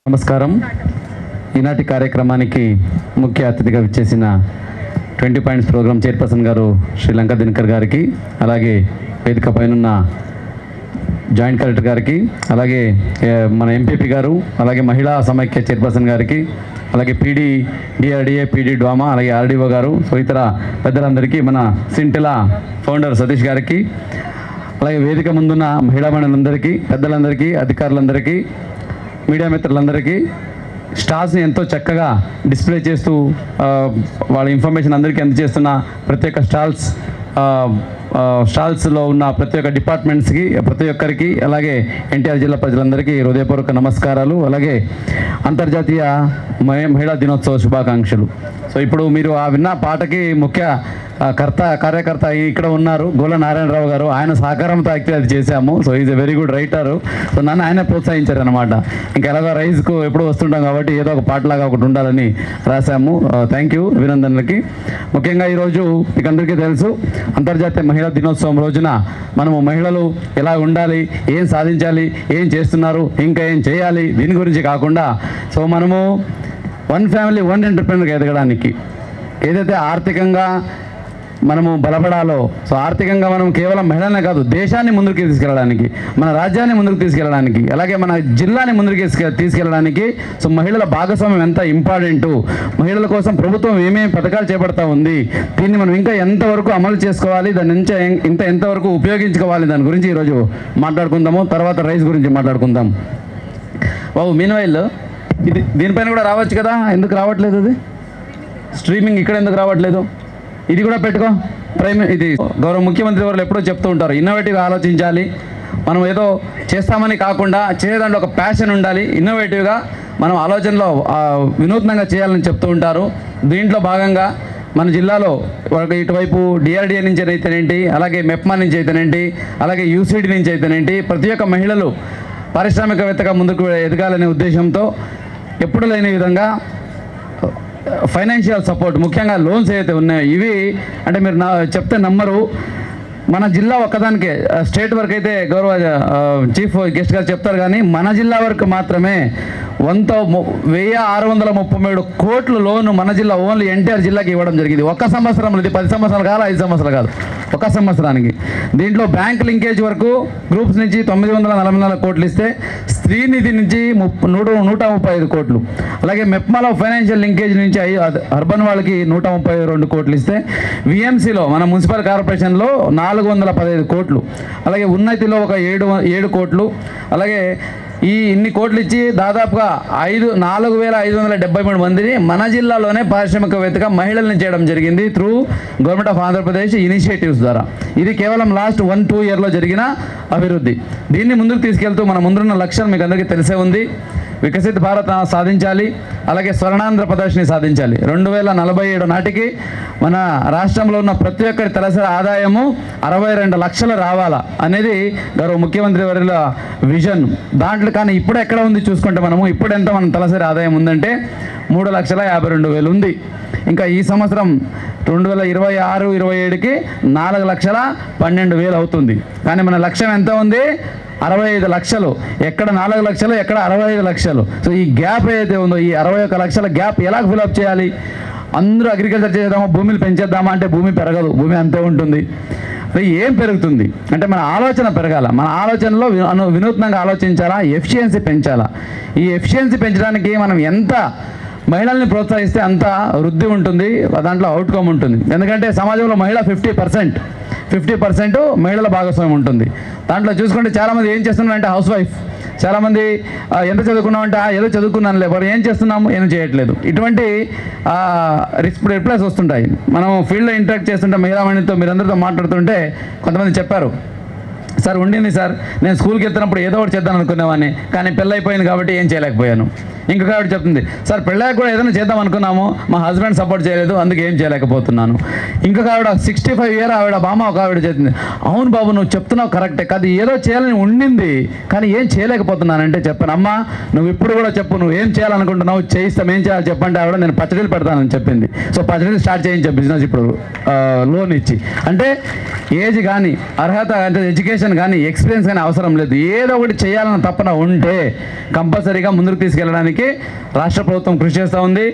నమస్కారం. ఈనాటి కార్యక్రమానికి ముఖ్య అతిథిగా విచ్చేసిన 20 పాయింట్స్ ప్రోగ్రామ్ చైర్పర్సన్ గారు శ్రీలంక దినకర్ గారికి, అలాగే వేదిక పైన జాయింట్ కలెక్టర్ గారికి, అలాగే మన ఎంపీపీ గారు, అలాగే మహిళా సమైక్య చైర్పర్సన్ గారికి, అలాగే పీడీ డిఆర్డిఏ, పీడీ డ్వామా, అలాగే ఆర్డీఓ గారు, సో ఇతర పెద్దలందరికీ, మన సింటిలా ఫౌండర్ సతీష్ గారికి, అలాగే వేదిక ముందున్న మహిళా మండలందరికీ, పెద్దలందరికీ, అధికారులందరికీ, మీడియా మిత్రులందరికీ, స్టాల్స్ని ఎంతో చక్కగా డిస్ప్లే చేస్తూ వాళ్ళ ఇన్ఫర్మేషన్ అందరికీ అందజేస్తున్న ప్రతి ఒక్క స్టాల్స్లో ఉన్న ప్రతి ఒక్క డిపార్ట్మెంట్స్కి, ప్రతి ఒక్కరికి, అలాగే ఎన్టీఆర్ జిల్లా ప్రజలందరికీ హృదయపూర్వక నమస్కారాలు, అలాగే అంతర్జాతీయ మహిళా దినోత్సవ శుభాకాంక్షలు. సో ఇప్పుడు మీరు ఆ విన్న పాటకి ముఖ్య కార్యకర్త ఇక్కడ ఉన్నారు, గోల నారాయణరావు గారు. ఆయన సహకారంతో యాక్చువల్లీ అది చేశాము. So is a very good writer. So నన్ను ఆయన ప్రోత్సహించారు అనమాట. ఇంకా ఎలాగో రైజ్కు ఎప్పుడు వస్తుంటాం కాబట్టి ఏదో ఒక పాటలాగా ఒకటి ఉండాలని రాశాము. థ్యాంక్ యూ అభినందనలకి. ముఖ్యంగా ఈరోజు మీకు అందరికీ తెలుసు, అంతర్జాతీయ మహిళా దినోత్సవం రోజున మనము మహిళలు ఎలా ఉండాలి, ఏం సాధించాలి, ఏం చేస్తున్నారు, ఇంకా ఏం చేయాలి, దీని గురించి కాకుండా సో మనము వన్ ఫ్యామిలీ వన్ ఎంటర్ప్రెన్యూర్గా ఎదగడానికి ఏదైతే ఆర్థికంగా మనము బలపడాలో, సో ఆర్థికంగా మనం కేవలం మహిళలనే కాదు, దేశాన్ని ముందుకు తీసుకెళ్ళడానికి, మన రాజ్యాన్ని ముందుకు తీసుకెళ్ళడానికి, అలాగే మన జిల్లాని ముందుకు తీసుకెళ్ళడానికి సో మహిళల భాగస్వామ్యం ఎంత ఇంపార్టెంటు, మహిళల కోసం ప్రభుత్వం ఏమేమి పథకాలు చేపడతా ఉంది, దీన్ని మనం ఇంకా ఎంతవరకు అమలు చేసుకోవాలి, దాని నుంచి ఎంతవరకు ఉపయోగించుకోవాలి, దాని గురించి ఈరోజు మాట్లాడుకుందాము. తర్వాత రైస్ గురించి మాట్లాడుకుందాం. బాబు మీన్వైల్ దీనిపైన కూడా రావచ్చు కదా, ఎందుకు రావట్లేదు? అది స్ట్రీమింగ్ ఇక్కడ ఎందుకు రావట్లేదు? ఇది కూడా పెట్టుకో. ఇది గౌరవ ముఖ్యమంత్రి వారు ఎప్పుడో చెప్తూ ఉంటారు, ఇన్నోవేటివ్గా ఆలోచించాలి, మనం ఏదో చేస్తామని కాకుండా చేసేదాంట్లో ఒక ప్యాషన్ ఉండాలి, ఇన్నోవేటివ్గా మనం ఆలోచనలో వినూత్నంగా చేయాలని చెప్తూ ఉంటారు. దీంట్లో భాగంగా మన జిల్లాలో ఇటువైపు డిఆర్డిఏ నుంచి అయితేనేంటి, అలాగే మెప్మా నుంచి అయితేనేంటి, అలాగే యూసీడీ నుంచి అయితేనేంటి, ప్రతి ఒక్క మహిళలు పారిశ్రామికవేత్తగా ముందుకు ఎదగాలనే ఉద్దేశంతో ఎప్పుడు లేని విధంగా ఫైనాన్షియల్ సపోర్ట్, ముఖ్యంగా లోన్స్ ఏదైతే ఉన్నాయో ఇవి అంటే మీరు చెప్తే నమ్మరు, మన జిల్లా ఒక్కదానికే, స్టేట్ వరకు అయితే గౌరవ చీఫ్ గెస్ట్ గారు చెప్తారు, కానీ మన జిల్లా వరకు మాత్రమే 1637 కోట్లు లోను మన జిల్లా ఓన్లీ ఎన్టీఆర్ జిల్లాకి ఇవ్వడం జరిగింది. ఒక్క సంవత్సరంలో, ఇది 10 సంవత్సరాలు కాదు, 5 సంవత్సరాలు కాదు, ఒక సంవత్సరానికి. దీంట్లో బ్యాంక్ లింకేజ్ వరకు గ్రూప్స్ నుంచి 944 కోట్లు ఇస్తే, స్త్రీనిధి నుంచి 135 కోట్లు, అలాగే మెప్మాలో ఫైనాన్షియల్ లింకేజ్ నుంచి అర్బన్ వాళ్ళకి 132 కోట్లు ఇస్తే, విఎంసీలో మన మున్సిపల్ కార్పొరేషన్లో 415 కోట్లు, అలాగే ఉన్నతిలో ఒక 7 కోట్లు, అలాగే ఇన్ని కోట్లు ఇచ్చి దాదాపుగా 4573 మందిని మన జిల్లాలోనే పారిశ్రామికవేత్తగా మహిళల్ని చేయడం జరిగింది through government of Andhra Pradesh initiatives ద్వారా. ఇది కేవలం లాస్ట్ 1-2 ఇయర్లో జరిగిన అభివృద్ధి. దీన్ని ముందుకు తీసుకెళ్తూ మన ముందున్న లక్ష్యం మీకు అందరికీ తెలిసే ఉంది, వికసిత్ భారత్ సాధించాలి, అలాగే స్వర్ణాంధ్ర ప్రదర్శిని సాధించాలి. 2047 నాటికి మన రాష్ట్రంలో ఉన్న ప్రతి ఒక్కరి తలసరి ఆదాయము 62 లక్షలు రావాలా అనేది గౌరవ ముఖ్యమంత్రి వారి విజన్. దాంట్లో కానీ ఇప్పుడు ఎక్కడ ఉంది చూసుకుంటే మనము ఇప్పుడు ఎంత మన తలసరి ఆదాయం ఉందంటే 3,52,000 ఉంది. ఇంకా ఈ సంవత్సరం 2026-27కి 4,12,000 అవుతుంది. కానీ మన లక్ష్యం ఎంత ఉంది? 65 లక్షలు. ఎక్కడ 4 లక్షలు, ఎక్కడ 65 లక్షలు. సో ఈ గ్యాప్ ఏదైతే ఉందో, ఈ 61 లక్షల గ్యాప్ ఎలా ఫిల్అప్ చేయాలి? అందరూ అగ్రికల్చర్ చేద్దామా, భూమిని పెంచేద్దామా అంటే భూమి పెరగదు, భూమి అంతే ఉంటుంది. అది ఏం పెరుగుతుంది అంటే మన ఆలోచన పెరగాల, మన ఆలోచనలో వినూత్నంగా ఆలోచించాలా, ఎఫిషియన్సీ పెంచాలా. ఈ ఎఫిషియన్సీ పెంచడానికి మనం ఎంత మహిళల్ని ప్రోత్సహిస్తే అంత వృద్ధి ఉంటుంది, దాంట్లో అవుట్కమ్ ఉంటుంది. ఎందుకంటే సమాజంలో మహిళ 50% మహిళల భాగస్వామ్యం ఉంటుంది. దాంట్లో చూసుకుంటే చాలామంది ఏం చేస్తున్నారంటే హౌస్ వైఫ్, చాలామంది ఎంత చదువుకున్నామంటే ఏదో చదువుకున్నాను లేబర్, ఏం చేస్తున్నాము, ఏం చేయట్లేదు. ఇటువంటి రిప్లైస్ వస్తుంటాయి. మనం ఫీల్డ్లో ఇంటరాక్ట్ చేస్తుంటే మహిళామణితో మీరందరితో మాట్లాడుతుంటే కొంతమంది చెప్పారు, సార్ ఉండింది సార్, నేను స్కూల్కి వెళ్తున్నప్పుడు ఏదో ఒకటి చేద్దాం అనుకునేవాడిని, కానీ పెళ్ళైపోయింది కాబట్టి ఏం చేయలేకపోయాను. ఇంకొక ఆవిడ చెప్తుంది, సార్ పెళ్ళాక కూడా ఏదైనా చేద్దాం అనుకున్నాము, మా హస్బెండ్ సపోర్ట్ చేయలేదు, అందుకే ఏం చేయలేకపోతున్నాను. ఇంకొక ఆవిడ 65 ఇయర్ ఆవిడ బామ్మ ఒక ఆవిడ చెప్తుంది, అవును బాబు నువ్వు చెప్తున్నావు కరెక్టే, కాదు ఏదో చేయాలని ఉండింది కానీ ఏం చేయలేకపోతున్నానంటే చెప్పాను, అమ్మ నువ్వు ఇప్పుడు కూడా చెప్పు, నువ్వు ఏం చేయాలనుకుంటున్నావు, చేయిస్తాం, ఏం చేయాలి చెప్పంటే ఆవిడ నేను పచ్చడిలు పెడతానని చెప్పింది. సో పచ్చడిలు స్టార్ట్ చేయించే బిజినెస్ ఇప్పుడు లోన్ ఇచ్చి. అంటే ఏజ్ కానీ అర్హత అంటే ఎడ్యుకేషన్ క్వాలిఫికేషన్ కానీ ఎక్స్పీరియన్స్ కానీ అవసరం లేదు. ఏదో ఒకటి చేయాలన్న తపన ఉంటే కంపల్సరీగా ముందుకు తీసుకెళ్ళడానికి రాష్ట్ర ప్రభుత్వం కృషి చేస్తూ ఉంది,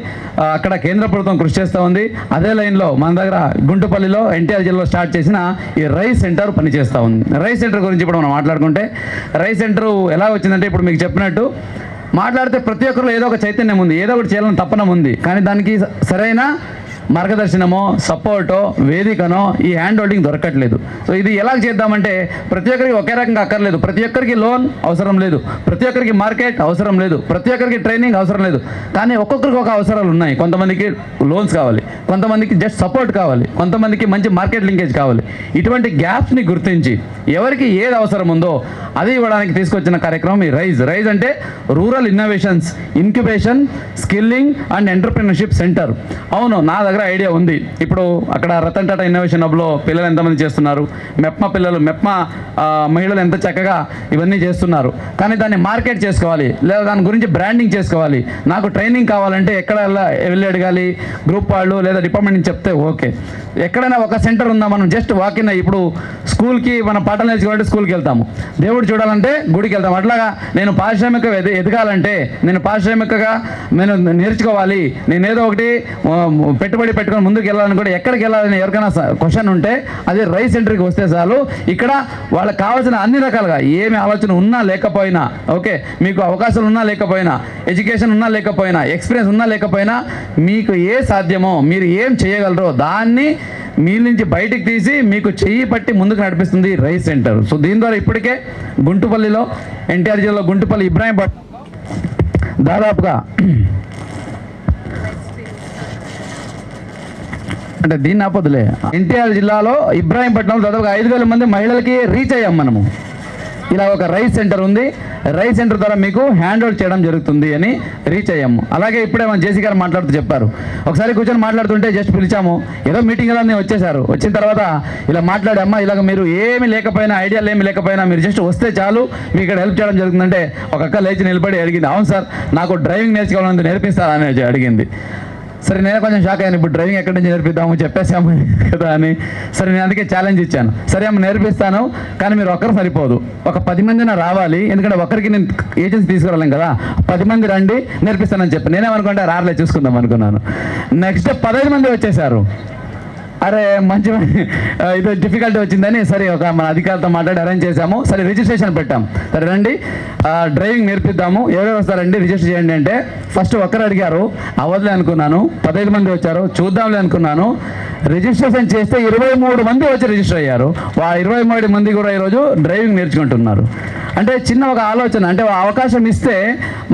అక్కడ కేంద్ర ప్రభుత్వం కృషి చేస్తూ ఉంది. అదే లైన్లో మన దగ్గర గుంటుపల్లిలో ఎన్టీఆర్ జిల్లాలో స్టార్ట్ చేసిన ఈ రైస్ సెంటర్ పనిచేస్తూ ఉంది. రైస్ సెంటర్ గురించి ఇప్పుడు మనం మాట్లాడుకుంటే రైస్ సెంటర్ ఎలా వచ్చిందంటే ఇప్పుడు మీకు చెప్పినట్టు మాట్లాడితే ప్రతి ఒక్కరిలో ఏదో ఒక చైతన్యం ఉంది, ఏదో ఒకటి చేయాలని తపన ఉంది. కానీ దానికి సరైన మార్గదర్శనమో సపోర్టో వేదికనో ఈ హ్యాండ్ హోల్డింగ్ దొరకట్లేదు. సో ఇది ఎలా చేద్దామంటే ప్రతి ఒక్కరికి ఒకే రకంగా అక్కర్లేదు, ప్రతి ఒక్కరికి లోన్ అవసరం లేదు, ప్రతి ఒక్కరికి మార్కెట్ అవసరం లేదు, ప్రతి ఒక్కరికి ట్రైనింగ్ అవసరం లేదు. కానీ ఒక్కొక్కరికి ఒక అవసరాలు ఉన్నాయి. కొంతమందికి లోన్స్ కావాలి, కొంతమందికి జస్ట్ సపోర్ట్ కావాలి, కొంతమందికి మంచి మార్కెట్ లింకేజ్ కావాలి. ఇటువంటి గ్యాప్స్ని గుర్తించి ఎవరికి ఏది అవసరం ఉందో అది ఇవ్వడానికి తీసుకొచ్చిన కార్యక్రమం ఈ రైజ్. రైజ్ అంటే rural innovations incubation skilling and entrepreneurship centre. అవును, నా దగ్గర ఐడియా ఉంది. ఇప్పుడు అక్కడ రతన్ టాటా ఇన్నోవేషన్ హబ్లో పిల్లలు ఎంతమంది చేస్తున్నారు, మెప్మా పిల్లలు మెప్మా మహిళలు ఎంత చక్కగా ఇవన్నీ చేస్తున్నారు. కానీ దాన్ని మార్కెట్ చేసుకోవాలి, లేదా దాని గురించి బ్రాండింగ్ చేసుకోవాలి. నాకు ట్రైనింగ్ కావాలంటే ఎక్కడ వెళ్ళి అడగాలి, గ్రూప్ వాళ్ళు లేదా డిపార్ట్మెంట్ నుంచి చెప్తే ఓకే. ఎక్కడైనా ఒక సెంటర్ ఉందా, మనం జస్ట్ వాకిన్ ఇప్పుడు స్కూల్కి మన పాఠాలు నేర్చుకోవాలంటే స్కూల్కి వెళ్తాము, దేవుడు చూడాలంటే గుడికి వెళ్తాము. అట్లాగా నేను పారిశ్రామిక ఎదగాలంటే, నేను పారిశ్రామికగా నేను నేర్చుకోవాలి, నేను ఏదో ఒకటి పెట్టుబడి పెట్టుకొని ముందుకు వెళ్ళాలని కూడా ఎక్కడికి వెళ్ళాలని ఎవరికైనా క్వశ్చన్ ఉంటే అది రైస్ సెంటర్కి వస్తే చాలు. ఇక్కడ వాళ్ళకి కావాల్సిన అన్ని రకాలుగా ఏమి ఆలోచన ఉన్నా లేకపోయినా, ఓకే, మీకు అవకాశాలు ఉన్నా లేకపోయినా, ఎడ్యుకేషన్ ఉన్నా లేకపోయినా, ఎక్స్పీరియన్స్ ఉన్నా లేకపోయినా, మీకు ఏ సాధ్యమో మీరు ఏం చేయగలరో దాన్ని మీ నుంచి బయటికి తీసి మీకు చెయ్యి పట్టి ముందుకు నడిపిస్తుంది రైస్ సెంటర్. సో దీని ద్వారా ఇప్పటికే గుంటుపల్లిలో ఎన్టీఆర్ జిల్లాలో గుంటుపల్లి ఇబ్రాహీంపట్నం దాదాపుగా అంటే దీన్ని ఆపదులే ఎన్టీఆర్ జిల్లాలో ఇబ్రాహీంపట్నంలో దాదాపుగా 5,000 మంది మహిళలకి రీచ్ అయ్యాం మనము. ఇలా ఒక రైస్ సెంటర్ ఉంది, రైస్ సెంటర్ ద్వారా మీకు హ్యాండ్ హోల్డ్ చేయడం జరుగుతుంది అని రీచ్ అయ్యాము. అలాగే ఇప్పుడే మన జేసీ గారు మాట్లాడుతూ చెప్పారు, ఒకసారి కూర్చొని మాట్లాడుతుంటే జస్ట్ పిలిచాము, ఏదో మీటింగ్ ఎలా వచ్చేసారు. వచ్చిన తర్వాత ఇలా మాట్లాడమ్మా, ఇలాగ మీరు ఏమి లేకపోయినా, ఐడియాలు ఏమి లేకపోయినా మీరు జస్ట్ వస్తే చాలు మీకు ఇక్కడ హెల్ప్ చేయడం జరుగుతుందంటే ఒక అక్క లేచి నిలబడి అడిగింది, అవును సార్ నాకు డ్రైవింగ్ నేర్చుకోవాలని నేర్పిస్తారా అని అడిగింది. సరే నేను కొంచెం షాక్ అయ్యాను, ఇప్పుడు డ్రైవింగ్ ఎక్కడి నుంచి నేర్పిద్దాము చెప్పేసాము కదా అని. సరే నేను అందుకే ఛాలెంజ్ ఇచ్చాను, సరే అమ్మ నేర్పిస్తాను కానీ మీరు ఒక్కరు సరిపోదు, ఒక 10 మందిన రావాలి, ఎందుకంటే ఒక్కరికి నేను ఏజెన్సీ తీసుకురాలేం కదా, 10 మంది రండి నేర్పిస్తానని చెప్పి. నేనేమనుకుంటే రారలే చూసుకుందాం అనుకున్నాను. నెక్స్ట్ 15 మంది వచ్చేసారు. అరే మంచి ఇది డిఫికల్టీ వచ్చిందని సరే ఒక మన అధికారులతో మాట్లాడి అరేంజ్ చేసాము. సరే రిజిస్ట్రేషన్ పెట్టాం, సరే రండి డ్రైవింగ్ నేర్పిద్దాము, ఎవరెవరు వస్తారండి రిజిస్టర్ చేయండి అంటే ఫస్ట్ ఒక్కరు అడిగారు, అవ్వదులే అనుకున్నాను. 15 మంది వచ్చారు, చూద్దాంలే అనుకున్నాను. రిజిస్ట్రేషన్ చేస్తే 23 మంది వచ్చి రిజిస్టర్ అయ్యారు. 23 మంది కూడా ఈరోజు డ్రైవింగ్ నేర్చుకుంటున్నారు. అంటే చిన్న ఒక ఆలోచన, అంటే అవకాశం ఇస్తే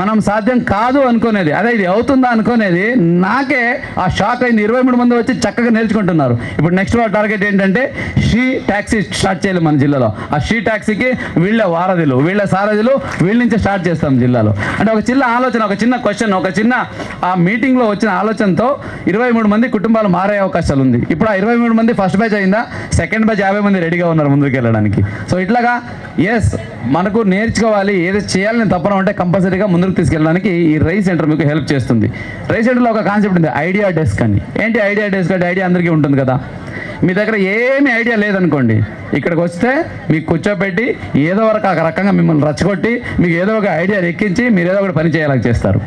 మనం సాధ్యం కాదు అనుకునేది, అదే ఇది అవుతుందా అనుకునేది నాకే ఆ షాక్ అయింది. 23 మంది వచ్చి చక్కగా నేర్చుకుంటున్నారు. ఇప్పుడు నెక్స్ట్ టార్గెట్ ఏంటంటే షీ ట్యాక్సీ స్టార్ట్ చేయాలి మన జిల్లాలో. ఆ షీ ట్యాక్సీకి వీళ్ళ వారధులు, వీళ్ళ సారథులు, వీళ్ళ నుంచి స్టార్ట్ చేస్తాం జిల్లాలో. అంటే ఒక చిన్న ఆలోచన, ఒక చిన్న క్వశ్చన్, ఒక చిన్న ఆ మీటింగ్లో వచ్చిన ఆలోచనతో 23 మంది కుటుంబాలు మారే అవకాశాలు ఉంది. ఇప్పుడు ఆ 23 మంది ఫస్ట్ బ్యాచ్ అయిందా, సెకండ్ బ్యాచ్ 50 మంది రెడీగా ఉన్నారు ముందుకు వెళ్ళడానికి. సో ఇట్లాగా ఎస్ మనకు నేర్చుకోవాలి, ఏదో చేయాలని తప్పన ఉంటే కంపల్సరీగా ముందుకు తీసుకెళ్ళడానికి ఈ రైస్ సెంటర్ మీకు హెల్ప్ చేస్తుంది. రైస్ సెంటర్లో ఒక కాన్సెప్ట్ ఉంది, ఐడియా డెస్క్ అని. ఏంటి ఐడియా డెస్క్ అంటే, ఐడియా అందరికీ ఉంటుంది కదా, మీ దగ్గర ఏమీ ఐడియా లేదనుకోండి, ఇక్కడికి వస్తే మీకు కూర్చోబెట్టి ఏదో ఒక రకంగా మిమ్మల్ని రచ్చగొట్టి మీకు ఏదో ఒక ఐడియా ఎక్కించి మీరు ఏదో ఒకటి పని చేయాలని చేస్తారు.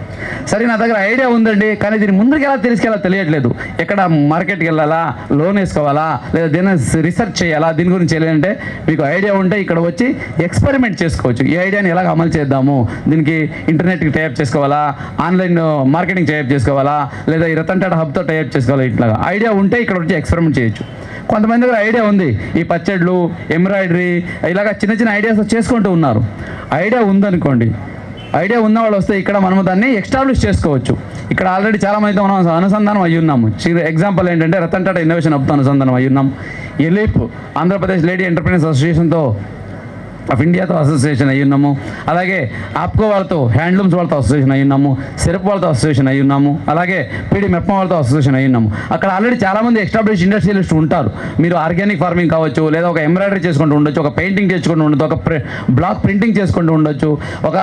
సరే నా దగ్గర ఐడియా ఉందండి, కానీ దీన్ని ముందుకు ఎలా తీసుకెళ్ళాలో తెలియట్లేదు, ఎక్కడ మార్కెట్కి వెళ్ళాలా, లోన్ వేసుకోవాలా, లేదా దీన్ని రీసెర్చ్ చేయాలా, దీని గురించి చేయాలంటే మీకు ఐడియా ఉంటే ఇక్కడ వచ్చి ఎక్స్పెరిమెంట్ చేసుకోవచ్చు. ఈ ఐడియాని ఎలాగ అమలు చేద్దాము, దీనికి ఇంటర్నెట్కి టైప్ చేసుకోవాలా, ఆన్లైన్ మార్కెటింగ్ టైప్ చేసుకోవాలా, లేదా ఈ రతన్ టాటా హబ్తో టైప్ చేసుకోవాలా, ఇట్లాగా ఐడియా ఉంటే ఇక్కడ వచ్చి ఎక్స్పెరిమెంట్ చేయొచ్చు. కొంతమంది దగ్గర ఐడియా ఉంది, ఈ పచ్చళ్ళు, ఎంబ్రాయిడరీ, ఇలాగ చిన్న చిన్న ఐడియాస్ చేసుకుంటూ ఉన్నారు. ఐడియా ఉందనుకోండి, ఐడియా ఉన్న వాళ్ళు వస్తే ఇక్కడ మనం దాన్ని ఎస్టాబ్లిష్ చేసుకోవచ్చు. ఇక్కడ ఆల్రెడీ చాలామందితో మనం అనుసంధానం అయ్యి ఉన్నాము. ఎగ్జాంపుల్ ఏంటంటే రతన్ టాటా ఇన్నోవేషన్ హబ్తో అనుసంధానం అయ్యి ఉన్నాం, ఎలిప్ ఆంధ్రప్రదేశ్ లేడీ ఎంటర్ప్రెన్యూర్స్ అసోసియేషన్తో ఆఫ్ ఇండియాతో అసోసియేషన్ అయ్యి ఉన్నాము. అలాగే ఆప్కో వాళ్ళతో, హ్యాండ్లూమ్స్ వాళ్ళతో అసోసియేషన్ అయ్యి ఉన్నాము, సెరప్ వాళ్ళతో అసోసియేషన్ అయ్యి ఉన్నాము, అలాగే పీడి మెప్మా వాళ్ళతో అసోసియేషన్ అయ్యి ఉన్నాము. అక్కడ ఆల్రెడీ చాలామంది ఎస్టాబ్లిష్ ఇండస్ట్రియలిస్ట్ ఉంటారు. మీరు ఆర్గానిక్ ఫార్మింగ్ కావచ్చు, లేదా ఒక ఎంబ్రాయిడరీ చేసుకుంటూ ఉండొచ్చు, ఒక పెయింటింగ్ చేసుకుంటూ ఉండొచ్చు, ఒక బ్లాక్ ప్రింటింగ్ చేసుకుంటూ ఉండొచ్చు, ఒక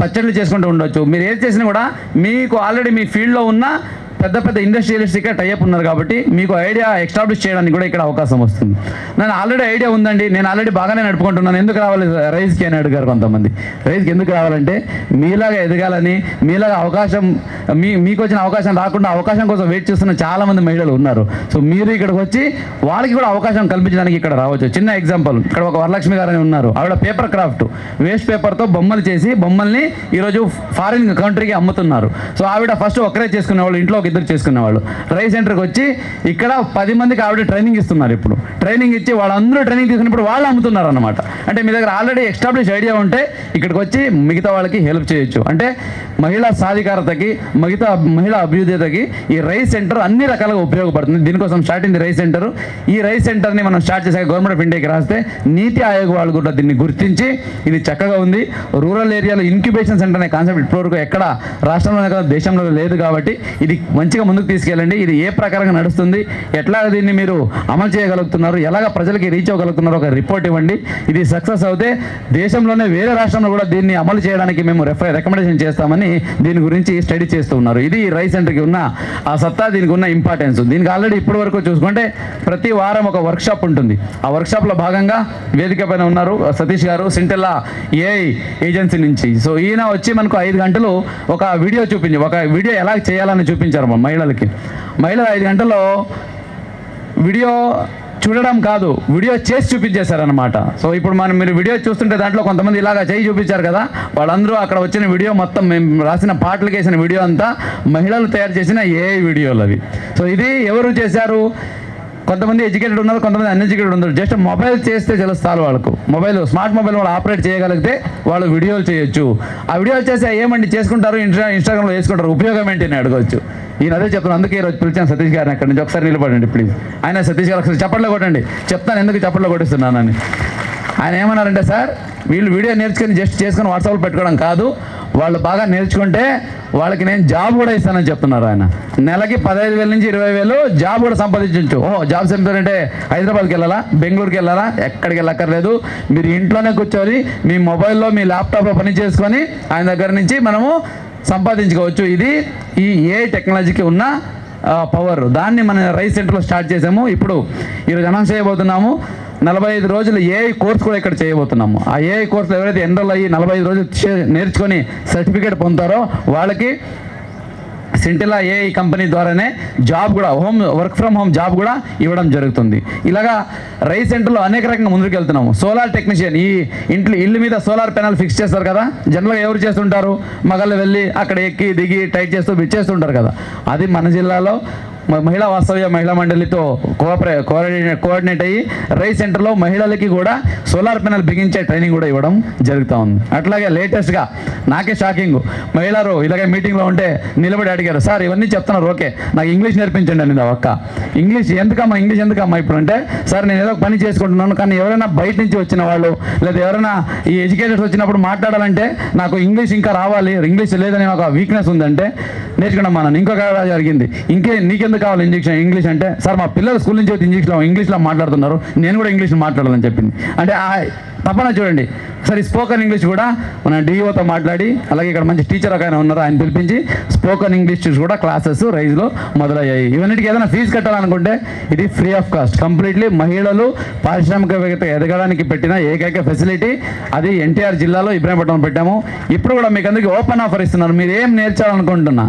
పచ్చళ్ళు చేసుకుంటూ ఉండొచ్చు. మీరు ఏది చేసినా కూడా మీకు ఆల్రెడీ మీ ఫీల్డ్లో ఉన్న పెద్ద పెద్ద ఇండస్ట్రియలిస్ట్గా టైప్ ఉన్నారు కాబట్టి మీకు ఐడియా ఎస్టాబ్లిష్ చేయడానికి కూడా ఇక్కడ అవకాశం వస్తుంది. నేను ఆల్రెడీ ఐడియా ఉందండి, నేను ఆల్రెడీ బాగానే నడుపుకుంటున్నాను, ఎందుకు రావాలి రైస్కి అని అడిగారు కొంతమంది. రైస్కి ఎందుకు రావాలంటే మీలాగా ఎదగాలని, మీలాగా అవకాశం మీకు వచ్చిన అవకాశం రాకుండా అవకాశం కోసం వెయిట్ చేస్తున్న చాలామంది మహిళలు ఉన్నారు. సో మీరు ఇక్కడికి వచ్చి వాళ్ళకి కూడా అవకాశం కల్పించడానికి ఇక్కడ రావచ్చు. చిన్న ఎగ్జాంపుల్, ఇక్కడ ఒక వరలక్ష్మి గారు అని ఉన్నారు. ఆవిడ పేపర్ క్రాఫ్ట్, వేస్ట్ పేపర్తో బొమ్మలు చేసి బొమ్మల్ని ఈరోజు ఫారిన్ కంట్రీకి అమ్ముతున్నారు. సో ఆవిడ ఫస్ట్ ఒకరే చేసుకునేవాళ్ళు, ఇంట్లో ఒక ఇద్దరు చేసుకునేవాళ్ళు. రైస్ సెంటర్కి వచ్చి ఇక్కడ 10 మందికి ఆవిడ ట్రైనింగ్ ఇస్తున్నారు. ఇప్పుడు ట్రైనింగ్ ఇచ్చి వాళ్ళందరూ ట్రైనింగ్ తీసుకున్నప్పుడు వాళ్ళు అమ్ముతున్నారు అనమాట. అంటే మీ దగ్గర ఆల్రెడీ ఎస్టాబ్లిష్ ఐడియా ఉంటే ఇక్కడికి వచ్చి మిగతా వాళ్ళకి హెల్ప్ చేయొచ్చు. అంటే మహిళా సాధికారతకి, మహిళా అభ్యుదయతకి ఈ రైస్ సెంటర్ అన్ని రకాలుగా ఉపయోగపడుతుంది. దీనికోసం స్టార్ట్ అయింది రైస్ సెంటర్. ఈ రైస్ సెంటర్ని మనం స్టార్ట్ చేసాక గవర్నమెంట్ ఆఫ్ ఇండియాకి రాస్తే నీతి ఆయోగ్ వాళ్ళు కూడా దీన్ని గుర్తించి ఇది చక్కగా ఉంది. రూరల్ ఏరియాలో ఇంక్యుబేషన్ సెంటర్ అనే కాన్సెప్ట్ ఇప్పటివరకు ఎక్కడ రాష్ట్రంలోనే కదా దేశంలో లేదు కాబట్టి ఇది మంచిగా ముందుకు తీసుకెళ్ళండి. ఇది ఏ ప్రకారంగా నడుస్తుంది, ఎట్లా దీన్ని మీరు అమలు చేయగలుగుతున్నారు, ఎలాగ ప్రజలకి రీచ్ అవ్వగలుగుతున్నారు, ఒక రిపోర్ట్ ఇవ్వండి. ఇది సక్సెస్ అవుతే దేశంలోనే వేరే రాష్ట్రంలో కూడా దీన్ని అమలు చేయడానికి మేము రికమెండేషన్ చేస్తామని దీని గురించి స్టడీ చేస్తూ ఉన్నారు. ఇది రైస్ సెంటర్కి ఉన్న ఆ సత్తా, దీనికి ఉన్న ఇంపార్టెన్స్. దీనికి ఆల్రెడీ ఇప్పటి వరకు చూసుకుంటే ప్రతి వారం ఒక వర్క్షాప్ ఉంటుంది. ఆ వర్క్షాప్లో భాగంగా వేదిక పైన ఉన్నారు సతీష్ గారు, సింటెల్లా ఏఐ ఏజెన్సీ నుంచి. సో ఈయన వచ్చి మనకు 5 గంటలు ఒక వీడియో ఎలా చేయాలని చూపించారు మహిళలకి. మహిళలు 5 గంటల్లో వీడియో చూడడం కాదు, వీడియో చేసి చూపించేశారనమాట. సో ఇప్పుడు మీరు వీడియో చూస్తుంటే దాంట్లో కొంతమంది ఇలాగా చేయి చూపించారు కదా, వాళ్ళందరూ అక్కడ వచ్చిన వీడియో మొత్తం మేము రాసిన పాటలకు వేసిన వీడియో అంతా మహిళలు తయారు చేసిన ఏఐ వీడియోలు అవి. సో ఇది ఎవరు చేశారు? కొంతమంది ఎడ్యుకేటెడ్ ఉన్నారు, కొంతమంది అన్ఎడ్యుకేటెడ్ ఉన్నారు. జస్ట్ మొబైల్ చేస్తే తెలుస్తారు వాళ్ళకు. స్మార్ట్ మొబైల్ వాళ్ళు ఆపరేట్ చేయగలిగితే వాళ్ళు వీడియోలు చేయొచ్చు. ఆ వీడియోలు చేస్తే ఏమండి చేసుకుంటారు, ఇన్స్టాగ్రామ్లో వేసుకుంటారు, ఉపయోగం ఏంటి అని అడగవచ్చు. ఈయన అదే చెప్తాను. అందుకే ఈరోజు పిలిచాను సతీష్ గారిని అక్కడి నుంచి. ఒకసారి నిలబడండి ప్లీజ్. ఆయన సతీష్ గారు ఒకసారి చప్పట్లో కొట్టండి. చెప్తాను ఎందుకు చప్పట్లో కొట్టిస్తున్నానని. ఆయన ఏమన్నారంటే, సార్ వీళ్ళు వీడియో నేర్చుకొని జస్ట్ చేసుకొని వాట్సాప్లో పెట్టుకోవడం కాదు, వాళ్ళు బాగా నేర్చుకుంటే వాళ్ళకి నేను జాబ్ కూడా ఇస్తానని చెప్తున్నారు ఆయన. నెలకి 15,000 నుంచి 20,000 జాబ్ కూడా సంపాదించవచ్చు. జాబ్స్ ఏంటంటే హైదరాబాద్కి వెళ్ళాలా, బెంగళూరుకి వెళ్ళాలా, ఎక్కడికి వెళ్ళక్కర్లేదు. మీరు ఇంట్లోనే కూర్చొని మీ మొబైల్లో మీ ల్యాప్టాప్లో పని చేసుకొని ఆయన దగ్గర నుంచి మనము సంపాదించుకోవచ్చు. ఇది ఈ ఏఐ టెక్నాలజీకి ఉన్న పవర్. దాన్ని మన రైస్ సెంటర్లో స్టార్ట్ చేసాము. ఇప్పుడు ఈరోజు అనౌన్స్ చేయబోతున్నాము. 45 రోజులు ఏఐ కోర్స్ కూడా ఇక్కడ చేయబోతున్నాము. ఆ ఏఐ కోర్సులో ఎవరైతే ఎన్రోల్ అయ్యి 45 రోజులు నేర్చుకొని సర్టిఫికేట్ పొందుతారో వాళ్ళకి సింటెల్లా ఏఐ కంపెనీ ద్వారానే జాబ్ కూడా, వర్క్ ఫ్రమ్ హోమ్ జాబ్ కూడా ఇవ్వడం జరుగుతుంది. ఇలాగా రైస్ సెంటర్లో అనేక రకంగా ముందుకు వెళ్తున్నాము. సోలార్ టెక్నీషియన్, ఈ ఇల్లు మీద సోలార్ ప్యానల్ ఫిక్స్ చేస్తారు కదా, జనరల్గా ఎవరు చేస్తుంటారు? మగళ్ళు వెళ్ళి అక్కడ ఎక్కి దిగి టైట్ చేస్తూ చేస్తుంటారు కదా. అది మన జిల్లాలో మహిళా వాస్తవ్య మహిళా మండలితో కోఆర్డినేట్ అయ్యి రైస్ సెంటర్లో మహిళలకి కూడా సోలార్ ప్యానల్ బిగించే ట్రైనింగ్ కూడా ఇవ్వడం జరుగుతూ ఉంది. అట్లాగే లేటెస్ట్గా నాకే షాకింగ్, మహిళలు ఇలాగే మీటింగ్లో ఉంటే నిలబడి అడిగారు, సార్ ఇవన్నీ చెప్తున్నారు ఓకే, నాకు ఇంగ్లీష్ నేర్పించండి అని. ఒక్క ఇంగ్లీష్ ఎందుకమ్మా ఇప్పుడు అంటే, సార్ నేను ఏదో పని చేసుకుంటున్నాను, కానీ ఎవరైనా బయట నుంచి వచ్చిన వాళ్ళు లేదా ఎవరైనా ఈ ఎడ్యుకేటర్స్ వచ్చినప్పుడు మాట్లాడాలంటే నాకు ఇంగ్లీష్ ఇంకా రావాలి, ఇంగ్లీష్ లేదని ఒక వీక్నెస్ ఉందంటే నేర్చుకున్నాం మనం. ఇంకొక జరిగింది, నీకెందుకు కావాలి ఇంగ్లీష్ అంటే, సార్ మా పిల్లలు స్కూల్ నుంచి వచ్చి ఇంగ్లీష్లో మాట్లాడుతున్నారు, నేను కూడా ఇంగ్లీష్లో మాట్లాడాలని చెప్పింది. అంటే తప్పన చూడండి. సరే స్పోకెన్ ఇంగ్లీష్ కూడా మన డిఓతో మాట్లాడి, అలాగే ఇక్కడ మంచి టీచర్ ఒక ఆయన ఉన్నారు, ఆయన పిలిపించి స్పోకెన్ ఇంగ్లీష్ కూడా క్లాసెస్ రైజ్లో మొదలయ్యాయి. ఇవన్నిటికీ ఏదైనా ఫీజు కట్టాలనుకుంటే ఇది ఫ్రీ ఆఫ్ కాస్ట్, కంప్లీట్లీ మహిళలు పారిశ్రామికవేత్త ఎదగడానికి పెట్టిన ఏకైక ఫెసిలిటీ. అది ఎన్టీఆర్ జిల్లాలో ఇబ్రాహీంపట్నం పెట్టాము. ఇప్పుడు కూడా మీకు అందరికీ ఓపెన్ ఆఫర్ ఇస్తున్నారు. మీరు ఏం నేర్చాలనుకుంటున్నా,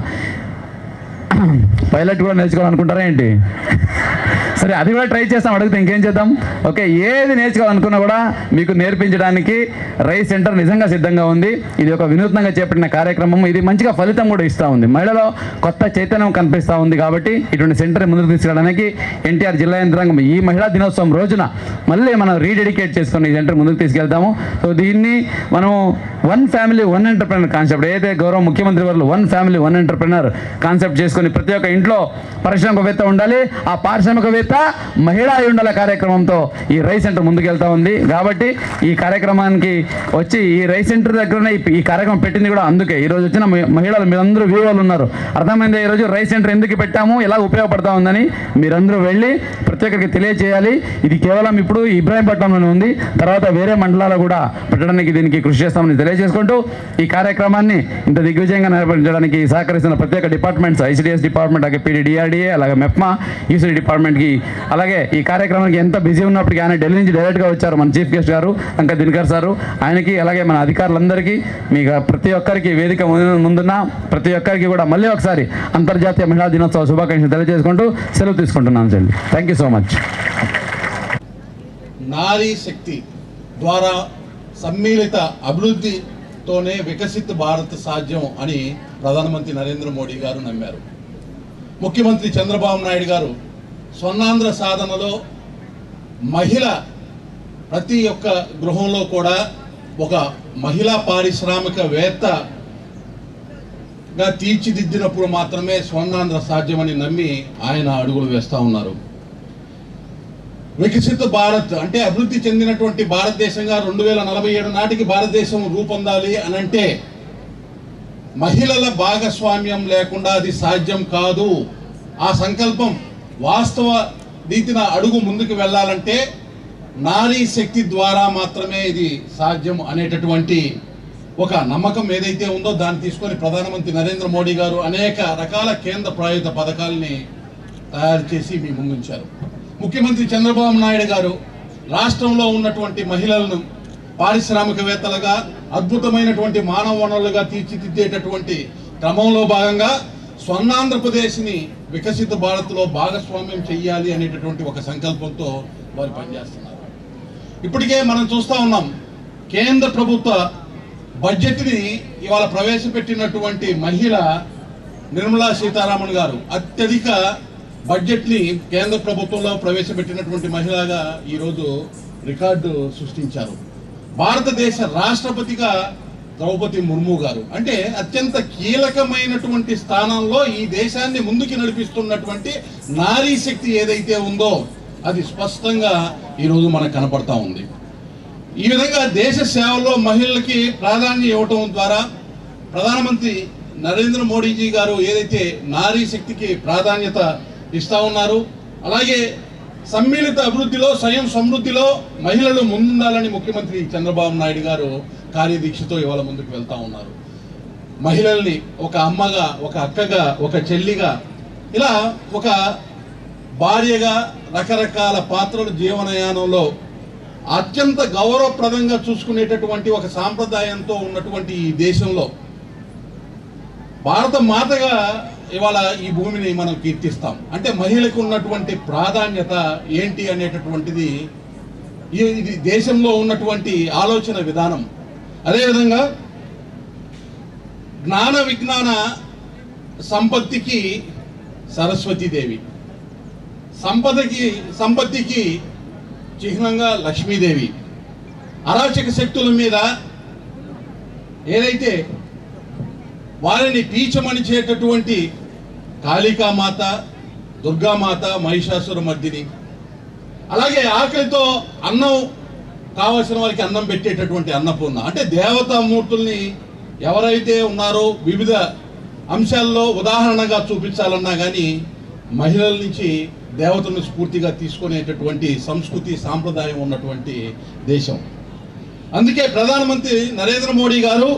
పైలట్ కూడా నేర్చుకోవాలనుకుంటారా ఏంటి? సరే అది కూడా ట్రై చేస్తాం, అడిగితే ఇంకేం చేద్దాం. ఓకే, ఏది నేర్చుకోవాలనుకున్నా కూడా మీకు నేర్పించడానికి రైస్ సెంటర్ నిజంగా సిద్ధంగా ఉంది. ఇది ఒక వినూత్నంగా చేపట్టిన కార్యక్రమం. ఇది మంచిగా ఫలితం కూడా ఇస్తూ ఉంది, మహిళలో కొత్త చైతన్యం కనిపిస్తూ ఉంది. కాబట్టి ఇటువంటి సెంటర్ ముందుకు తీసుకెళ్ళడానికి ఎన్టీఆర్ జిల్లా యంత్రాంగం ఈ మహిళా దినోత్సవం రోజున మళ్ళీ మనం రీడెడికేట్ చేసుకుని ఈ సెంటర్ ముందుకు తీసుకెళ్తాము. సో దీన్ని మనం 1 ఫ్యామిలీ 1 ఎంటర్ప్రెనర్ కాన్సెప్ట్, ఏదైతే గౌరవ ముఖ్యమంత్రి వారు 1 ఫ్యామిలీ 1 ఎంటర్ప్రెనర్ కాన్సెప్ట్ చేసుకుని ప్రతి ఒక్క ఇంట్లో పారిశ్రామికవేత్త ఉండాలి, ఆ పారిశ్రామికవేత్త మహిళా అయి ఉండాల కార్యక్రమంతో ఈ రైస్ సెంటర్ ముందుకెళ్తా ఉంది. కాబట్టి ఈ కార్యక్రమానికి వచ్చి ఈ రైస్ సెంటర్ దగ్గరనే ఈ కార్యక్రమం పెట్టింది కూడా అందుకే. ఈరోజు వచ్చిన మహిళలు మీరందరూ వ్యూవర్లు ఉన్నారు, అర్థమైంది ఈరోజు రైస్ సెంటర్ ఎందుకు పెట్టాము, ఎలా ఉపయోగపడతా ఉందని మీరందరూ వెళ్ళి ప్రతి ఒక్కరికి తెలియజేయాలి. ఇది కేవలం ఇప్పుడు ఇబ్రాహీంపట్నంలోనే ఉంది, తర్వాత వేరే మండలాలు కూడా పెట్టడానికి దీనికి కృషి చేస్తామని తెలియజేసుకుంటూ ఈ కార్యక్రమాన్ని ఇంత దిగ్విజయంగా నిర్వహించడానికి సహకరిస్తున్న ప్రత్యేక డిపార్ట్మెంట్స్, ఐసిడిఎస్ ఐఏఎస్ డిపార్ట్మెంట్, అలాగే PDDRDA, అలాగే మెప్మా, ఈసీ డిపార్ట్మెంట్కి, అలాగే ఈ కార్యక్రమానికి ఎంత బిజీ ఉన్నప్పటికీ ఆయన ఢిల్లీ నుంచి డైరెక్ట్గా వచ్చారు మన చీఫ్ గెస్ట్ గారు అంక దినకర్ సారు, ఆయనకి అలాగే మన అధికారులందరికీ, మీకు ప్రతి ఒక్కరికి వేదిక ముందున్న ప్రతి ఒక్కరికి కూడా మళ్ళీ ఒకసారి అంతర్జాతీయ మహిళా దినోత్సవ శుభాకాంక్షలు తెలియజేసుకుంటూ సెలవు తీసుకుంటున్నాను చెల్లి. Thank you so much. నారీ శక్తి ద్వారా సమ్మిళిత అభివృద్ధితోనే వికసిత్ భారత్ సాధ్యం అని ప్రధానమంత్రి నరేంద్ర మోడీ గారు నమ్మారు. ముఖ్యమంత్రి చంద్రబాబు నాయుడు గారు స్వర్ణాంధ్ర సాధనలో మహిళ ప్రతి ఒక్క గృహంలో కూడా ఒక మహిళా పారిశ్రామికవేత్తగా తీర్చిదిద్దినప్పుడు మాత్రమే స్వర్ణాంధ్ర సాధ్యమని నమ్మి ఆయన అడుగులు వేస్తూ ఉన్నారు. వికసిత భారత్ అంటే అభివృద్ధి చెందినటువంటి భారతదేశంగా 2047 నాటికి భారతదేశం రూపొందాలి అని అంటే మహిళల భాగస్వామ్యం లేకుండా అది సాధ్యం కాదు. ఆ సంకల్పం వాస్తవ రీతిన అడుగు ముందుకు వెళ్ళాలంటే నారీ శక్తి ద్వారా మాత్రమే ఇది సాధ్యం అనేటటువంటి ఒక నమ్మకం ఏదైతే ఉందో దాన్ని తీసుకొని ప్రధానమంత్రి నరేంద్ర మోడీ గారు అనేక రకాల కేంద్ర ప్రాయోజిత పథకాలని తయారు చేసి మీ ముందుంచారు. ముఖ్యమంత్రి చంద్రబాబు నాయుడు గారు రాష్ట్రంలో ఉన్నటువంటి మహిళలను పారిశ్రామికవేత్తలుగా, అద్భుతమైనటువంటి మానవ వనరులుగా తీర్చిదిద్దేటటువంటి క్రమంలో భాగంగా స్వర్ణాంధ్రప్రదేశ్ని వికసిత భారత్లో భాగస్వామ్యం చెయ్యాలి అనేటటువంటి ఒక సంకల్పంతో వారు పనిచేస్తున్నారు. ఇప్పటికే మనం చూస్తూ ఉన్నాం, కేంద్ర ప్రభుత్వ బడ్జెట్ని ఇవాళ ప్రవేశపెట్టినటువంటి మహిళ నిర్మలా సీతారామన్ గారు అత్యధిక బడ్జెట్ని కేంద్ర ప్రభుత్వంలో ప్రవేశపెట్టినటువంటి మహిళగా ఈరోజు రికార్డు సృష్టించారు. భారతదేశ రాష్ట్రపతిగా ద్రౌపది ముర్ము గారు అంటే అత్యంత కీలకమైనటువంటి స్థానంలో ఈ దేశాన్ని ముందుకు నడిపిస్తున్నటువంటి నారీ శక్తి ఏదైతే ఉందో అది స్పష్టంగా ఈరోజు మనకు కనపడతా ఉంది. ఈ విధంగా దేశ సేవలో మహిళలకి ప్రాధాన్యం ఇవ్వటం ద్వారా ప్రధానమంత్రి నరేంద్ర మోడీజీ గారు ఏదైతే నారీ శక్తికి ప్రాధాన్యత ఇస్తా ఉన్నారు, అలాగే సమ్మిళిత అభివృద్ధిలో, స్వయం సమృద్ధిలో మహిళలు ముందుండాలని ముఖ్యమంత్రి చంద్రబాబు నాయుడు గారు కార్యదీక్షతో ఇవాళ ముందుకు వెళ్తా ఉన్నారు. మహిళల్ని ఒక అమ్మగా, ఒక అక్కగా, ఒక చెల్లిగా, ఇలా ఒక భార్యగా రకరకాల పాత్రలు జీవనయానంలో అత్యంత గౌరవప్రదంగా చూసుకునేటటువంటి ఒక సాంప్రదాయంతో ఉన్నటువంటి ఈ దేశంలో భారత మాతగా ఇవాళ ఈ భూమిని మనం కీర్తిస్తాం. అంటే మహిళకు ఉన్నటువంటి ప్రాధాన్యత ఏంటి అనేటటువంటిది ఇది దేశంలో ఉన్నటువంటి ఆలోచన విధానం. అదేవిధంగా జ్ఞాన విజ్ఞాన సంపత్తికి సరస్వతీదేవి, సంపత్తికి చిహ్నంగా లక్ష్మీదేవి, అరాచక శక్తుల మీద ఏదైతే వారిని పీచమణిచేటటువంటి కాళికామాత, దుర్గామాత, మహిషాసుర మర్దిని, అలాగే ఆకలితో అన్నం కావలసిన వారికి అన్నం పెట్టేటటువంటి అన్నపూర్ణ. అంటే దేవతామూర్తుల్ని ఎవరైతే ఉన్నారో వివిధ అంశాల్లో ఉదాహరణగా చూపించాలన్నా కానీ మహిళల నుంచి దేవతలను స్ఫూర్తిగా తీసుకునేటటువంటి సంస్కృతి సాంప్రదాయం ఉన్నటువంటి దేశం. అందుకే ప్రధానమంత్రి నరేంద్ర మోడీ గారు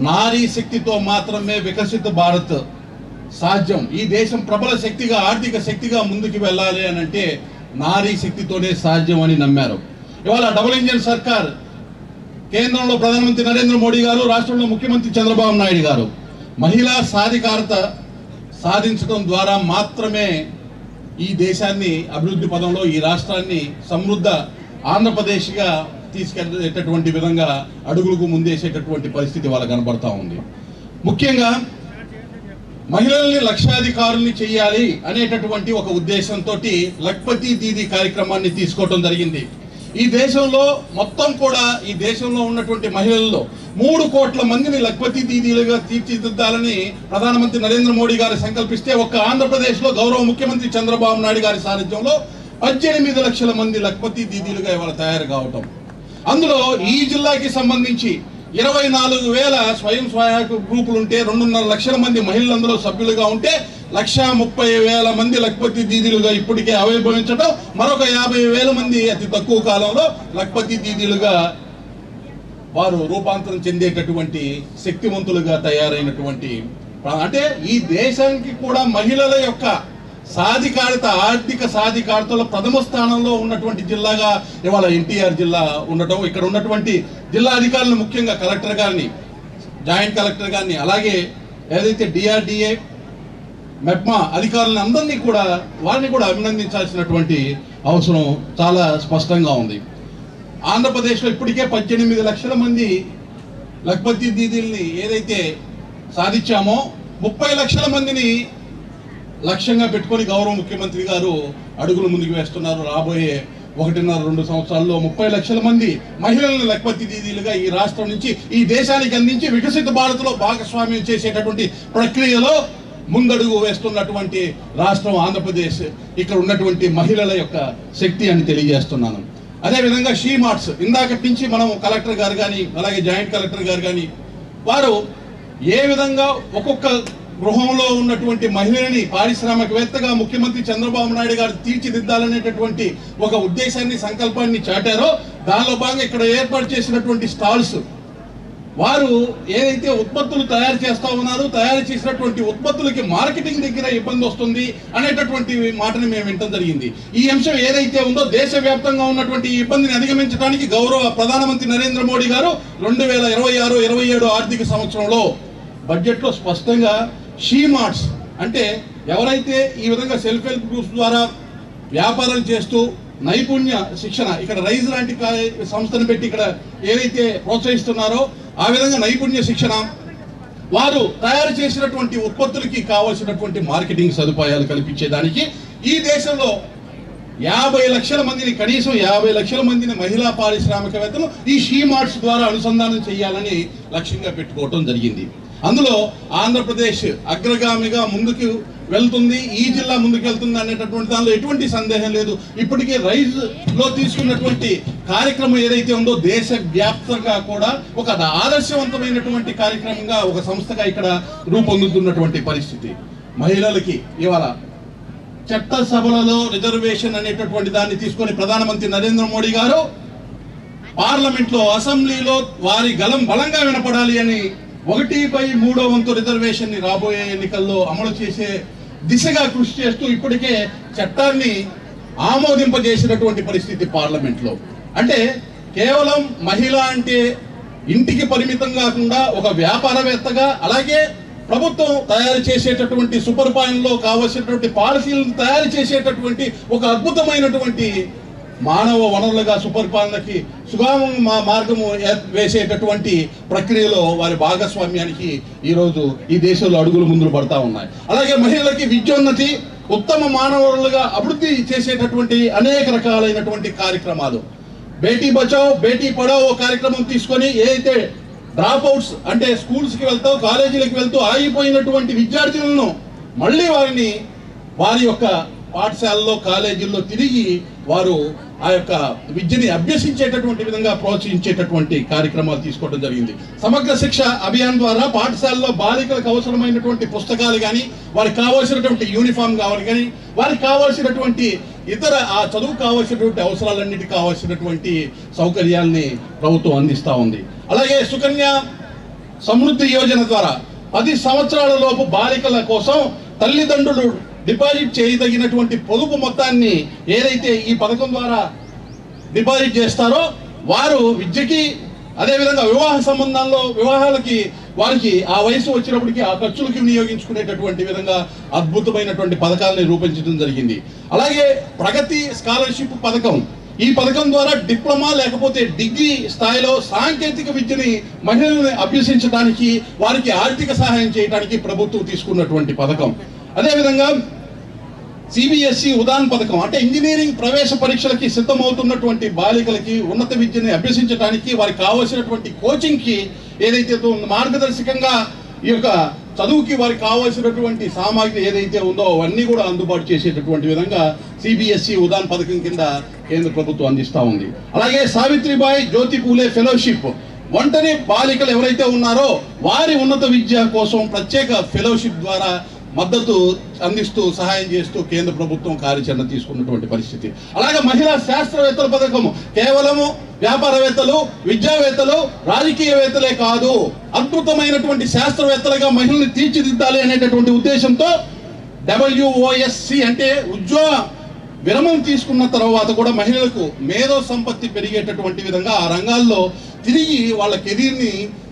నారీ శక్తితో మాత్రమే వికసిత భారత్ సాధ్యం, ఈ దేశం ప్రబల శక్తిగా, ఆర్థిక శక్తిగా ముందుకు వెళ్ళాలి అని అంటే నారీ శక్తితోనే సాధ్యం అని నమ్మారు. ఇవాళ డబుల్ ఇంజిన్ సర్కార్, కేంద్రంలో ప్రధానమంత్రి నరేంద్ర మోడీ గారు, రాష్ట్రంలో ముఖ్యమంత్రి చంద్రబాబు నాయుడు గారు మహిళా సాధికారత సాధించడం ద్వారా మాత్రమే ఈ దేశాన్ని అభివృద్ధి పదంలో, ఈ రాష్ట్రాన్ని సమృద్ధ ఆంధ్రప్రదేశ్గా తీసుకెళ్లేటటువంటి విధంగా అడుగులకు ముందేసేటటువంటి పరిస్థితి వాళ్ళ కనబడతా ఉంది. ముఖ్యంగా మహిళల్ని లక్షాధికారుల్ని చేయాలి అనేటటువంటి ఒక ఉద్దేశంతో లఖ్పతి దీదీ కార్యక్రమాన్ని తీసుకోవడం జరిగింది. ఈ దేశంలో మొత్తం కూడా ఈ దేశంలో ఉన్నటువంటి మహిళల్లో 3 కోట్ల మందిని లఖ్పతి దీదీలుగా తీర్చిదిద్దాలని ప్రధానమంత్రి నరేంద్ర మోడీ గారు సంకల్పిస్తే ఒక్క ఆంధ్రప్రదేశ్లో గౌరవ ముఖ్యమంత్రి చంద్రబాబు నాయుడు గారి సారథ్యంలో 18 లక్షల మంది లఖ్పతి దీదీలుగా ఇవాళ తయారు కావటం. అందులో ఈ జిల్లాకి సంబంధించి 24,000 స్వయం సహాయక గ్రూపులు ఉంటే 2.5 లక్షల మంది మహిళలు అందులో సభ్యులుగా ఉంటే 1,30,000 మంది లఖ్పతి దీదీలుగా ఇప్పటికే ఆవిర్భవించడం, మరొక 50,000 మంది అతి తక్కువ కాలంలో లఖ్పతి దీదీలుగా వారు రూపాంతరం చెందేటటువంటి శక్తివంతులుగా తయారైనటువంటి అంటే ఈ దేశానికి కూడా మహిళల యొక్క సాధికారత, ఆర్థిక సాధికారతలో ప్రథమ స్థానంలో ఉన్నటువంటి జిల్లాగా ఇవాళ ఎన్టీఆర్ జిల్లా ఉండటం, ఇక్కడ ఉన్నటువంటి జిల్లా అధికారులను ముఖ్యంగా కలెక్టర్ గారిని, జాయింట్ కలెక్టర్ గారిని, అలాగే ఏదైతే డిఆర్డిఏ మెప్మా అధికారులను అందరినీ కూడా వారిని కూడా అభినందించాల్సినటువంటి అవసరం చాలా స్పష్టంగా ఉంది. ఆంధ్రప్రదేశ్లో ఇప్పటికే 18 లక్షల మంది లఖపతి దీదీల్ని ఏదైతే సాధించామో 30 లక్షల మందిని లక్ష్యంగా పెట్టుకొని గౌరవ ముఖ్యమంత్రి గారు అడుగులు ముందుకు వేస్తున్నారు. రాబోయే 1.5-2 సంవత్సరాల్లో 30 లక్షల మంది మహిళలను లఖపతి దీదీలుగా ఈ రాష్ట్రం నుంచి ఈ దేశానికి అందించి వికసిత భారత్లో భాగస్వామ్యం చేసేటటువంటి ప్రక్రియలో ముందడుగు వేస్తున్నటువంటి రాష్ట్రం ఆంధ్రప్రదేశ్. ఇక్కడ ఉన్నటువంటి మహిళల యొక్క శక్తి అని తెలియజేస్తున్నాను. అదేవిధంగా షీ మార్ట్స్, ఇందాకటి నుంచి మనం కలెక్టర్ గారు కానీ అలాగే జాయింట్ కలెక్టర్ గారు కానీ వారు ఏ విధంగా ఒక్కొక్క గృహంలో ఉన్నటువంటి మహిళని పారిశ్రామికవేత్తగా ముఖ్యమంత్రి చంద్రబాబు నాయుడు గారు తీర్చిదిద్దాలనేటటువంటి ఒక ఉద్దేశాన్ని, సంకల్పాన్ని చాటారో దానిలో భాగంగా ఇక్కడ ఏర్పాటు చేసినటువంటి స్టాల్స్, వారు ఏదైతే ఉత్పత్తులు తయారు చేస్తా ఉన్నారో తయారు చేసినటువంటి ఉత్పత్తులకి మార్కెటింగ్ దగ్గర ఇబ్బంది వస్తుంది అనేటటువంటి మాటని మేము వినడం జరిగింది. ఈ అంశం ఏదైతే ఉందో దేశవ్యాప్తంగా ఉన్నటువంటి ఈ ఇబ్బందిని అధిగమించడానికి గౌరవ ప్రధానమంత్రి నరేంద్ర మోడీ గారు 2026-27 ఆర్థిక సంవత్సరంలో బడ్జెట్లో స్పష్టంగా షీ మార్ట్స్ అంటే ఎవరైతే ఈ విధంగా సెల్ఫ్ హెల్ప్ గ్రూప్స్ ద్వారా వ్యాపారం చేస్తూ నైపుణ్య శిక్షణ, ఇక్కడ రైజ్ లాంటి సంస్థను పెట్టి ఇక్కడ ఏదైతే ప్రోత్సహిస్తున్నారో ఆ విధంగా నైపుణ్య శిక్షణ, వారు తయారు చేసినటువంటి ఉత్పత్తులకి కావాల్సినటువంటి మార్కెటింగ్ సదుపాయాలు కల్పించేదానికి ఈ దేశంలో 50 లక్షల మందిని, కనీసం 50 లక్షల మందిని మహిళా పారిశ్రామికవేత్తలు ఈ షీ మార్ట్స్ ద్వారా అనుసంధానం చేయాలని లక్ష్యంగా పెట్టుకోవటం జరిగింది. అందులో ఆంధ్రప్రదేశ్ అగ్రగామిగా ముందుకు వెళ్తుంది, ఈ జిల్లా ముందుకు వెళ్తుంది అనేటటువంటి దానిలో ఎటువంటి సందేహం లేదు. ఇప్పటికే రైజ్ లో తీసుకున్నటువంటి కార్యక్రమం ఏదైతే ఉందో దేశవ్యాప్తంగా కూడా ఒక ఆదర్శవంతమైనటువంటి కార్యక్రమంగా ఒక సంస్థగా ఇక్కడ రూపొందుతున్నటువంటి పరిస్థితి. మహిళలకి ఇవాళ చట్టసభలలో రిజర్వేషన్ అనేటటువంటి దాన్ని తీసుకొని ప్రధానమంత్రి నరేంద్ర మోడీ గారు పార్లమెంట్లో, అసెంబ్లీలో వారి గలం బలంగా వినపడాలి అని 1/3 రిజర్వేషన్ ని రాబోయే ఎన్నికల్లో అమలు చేసే దిశగా కృషి చేస్తూ ఇప్పటికే చట్టాన్ని ఆమోదింపజేసినటువంటి పరిస్థితి పార్లమెంట్ లో. అంటే కేవలం మహిళ అంటే ఇంటికి పరిమితం కాకుండా ఒక వ్యాపారవేత్తగా, అలాగే ప్రభుత్వం తయారు చేసేటటువంటి సుపరిపాలనలో కావలసినటువంటి పాలసీలను తయారు చేసేటటువంటి ఒక అద్భుతమైనటువంటి మానవ వనరులుగా సుపరిపాలనకి సుగమ మార్గము వేసేటటువంటి ప్రక్రియలో వారి భాగస్వామ్యానికి ఈరోజు ఈ దేశంలో అడుగులు ముందులు పడతా ఉన్నాయి. అలాగే మహిళలకి విద్యోన్నతి, ఉత్తమ మానవులుగా అభివృద్ధి చేసేటటువంటి అనేక రకాలైనటువంటి కార్యక్రమాలు, బేటీ బచావ్ బేటీ పడావ్ కార్యక్రమం తీసుకొని ఏదైతే డ్రాప్ అవుట్స్ అంటే స్కూల్స్కి వెళ్తూ కాలేజీలకు వెళ్తూ ఆగిపోయినటువంటి విద్యార్థులను మళ్ళీ వారి యొక్క పాఠశాలలో కాలేజీల్లో తిరిగి వారు ఆ యొక్క విద్యని అభ్యసించేటటువంటి విధంగా ప్రోత్సహించేటటువంటి కార్యక్రమాలు తీసుకోవడం జరిగింది. సమగ్ర శిక్ష అభియాన్ ద్వారా పాఠశాలలో బాలికలకు అవసరమైనటువంటి పుస్తకాలు కానీ, వారికి కావాల్సినటువంటి యూనిఫామ్ కావాలి కానీ, వారికి కావాల్సినటువంటి ఇతర ఆ చదువు కావాల్సినటువంటి అవసరాలన్నిటికీ కావాల్సినటువంటి సౌకర్యాల్ని ప్రభుత్వం అందిస్తూ ఉంది. అలాగే సుకన్య సమృద్ధి యోజన ద్వారా 10 సంవత్సరాల లోపు బాలికల కోసం తల్లిదండ్రులు డిపాజిట్ చేయదగినటువంటి పొదుపు మొత్తాన్ని ఏదైతే ఈ పథకం ద్వారా డిపాజిట్ చేస్తారో వారు విద్యకి, అదేవిధంగా వివాహ సంబంధాల్లో వివాహాలకి వారికి ఆ వయసు వచ్చినప్పటికీ ఆ ఖర్చులకి వినియోగించుకునేటటువంటి విధంగా అద్భుతమైనటువంటి పథకాలని రూపొందించడం జరిగింది. అలాగే ప్రగతి స్కాలర్షిప్ పథకం, ఈ పథకం ద్వారా డిప్లొమా లేకపోతే డిగ్రీ స్థాయిలో సాంకేతిక విద్యని మహిళల్ని అభ్యసించడానికి, వారికి ఆర్థిక సహాయం చేయడానికి ప్రభుత్వం తీసుకున్నటువంటి పథకం. అదేవిధంగా సిబిఎస్ఈ ఉదాన్ పథకం అంటే ఇంజనీరింగ్ ప్రవేశ పరీక్షలకి సిద్ధమవుతున్నటువంటి బాలికలకి ఉన్నత విద్యని అభ్యసించడానికి వారికి కావాల్సినటువంటి కోచింగ్కి ఏదైతే మార్గదర్శకంగా ఈ యొక్క చదువుకి వారికి కావాల్సినటువంటి సామాగ్రి ఏదైతే ఉందో అవన్నీ కూడా అందుబాటు చేసేటటువంటి విధంగా సిబిఎస్ఈ ఉదాన్ పథకం కింద కేంద్ర ప్రభుత్వం అందిస్తూ ఉంది. అలాగే సావిత్రిబాయి జ్యోతి పూలే ఫెలోషిప్, ఒంటరి బాలికలు ఎవరైతే ఉన్నారో వారి ఉన్నత విద్య కోసం ప్రత్యేక ఫెలోషిప్ ద్వారా మద్దతు అందిస్తూ సహాయం చేస్తూ కేంద్ర ప్రభుత్వం కార్యాచరణ తీసుకున్నటువంటి పరిస్థితి. అలాగే మహిళా శాస్త్రవేత్తల పథకము కేవలము వ్యాపారవేత్తలు, విద్యావేత్తలు, రాజకీయవేత్తలే కాదు, అద్భుతమైనటువంటి శాస్త్రవేత్తలుగా మహిళల్ని తీర్చిదిద్దాలి అనేటటువంటి ఉద్దేశంతో WOSC అంటే ఉద్యోగ విరమణ తీసుకున్న తర్వాత కూడా మహిళలకు మేధో సంపత్తి పెరిగేటటువంటి విధంగా ఆ రంగాల్లో తిరిగి వాళ్ళ కెరీర్ని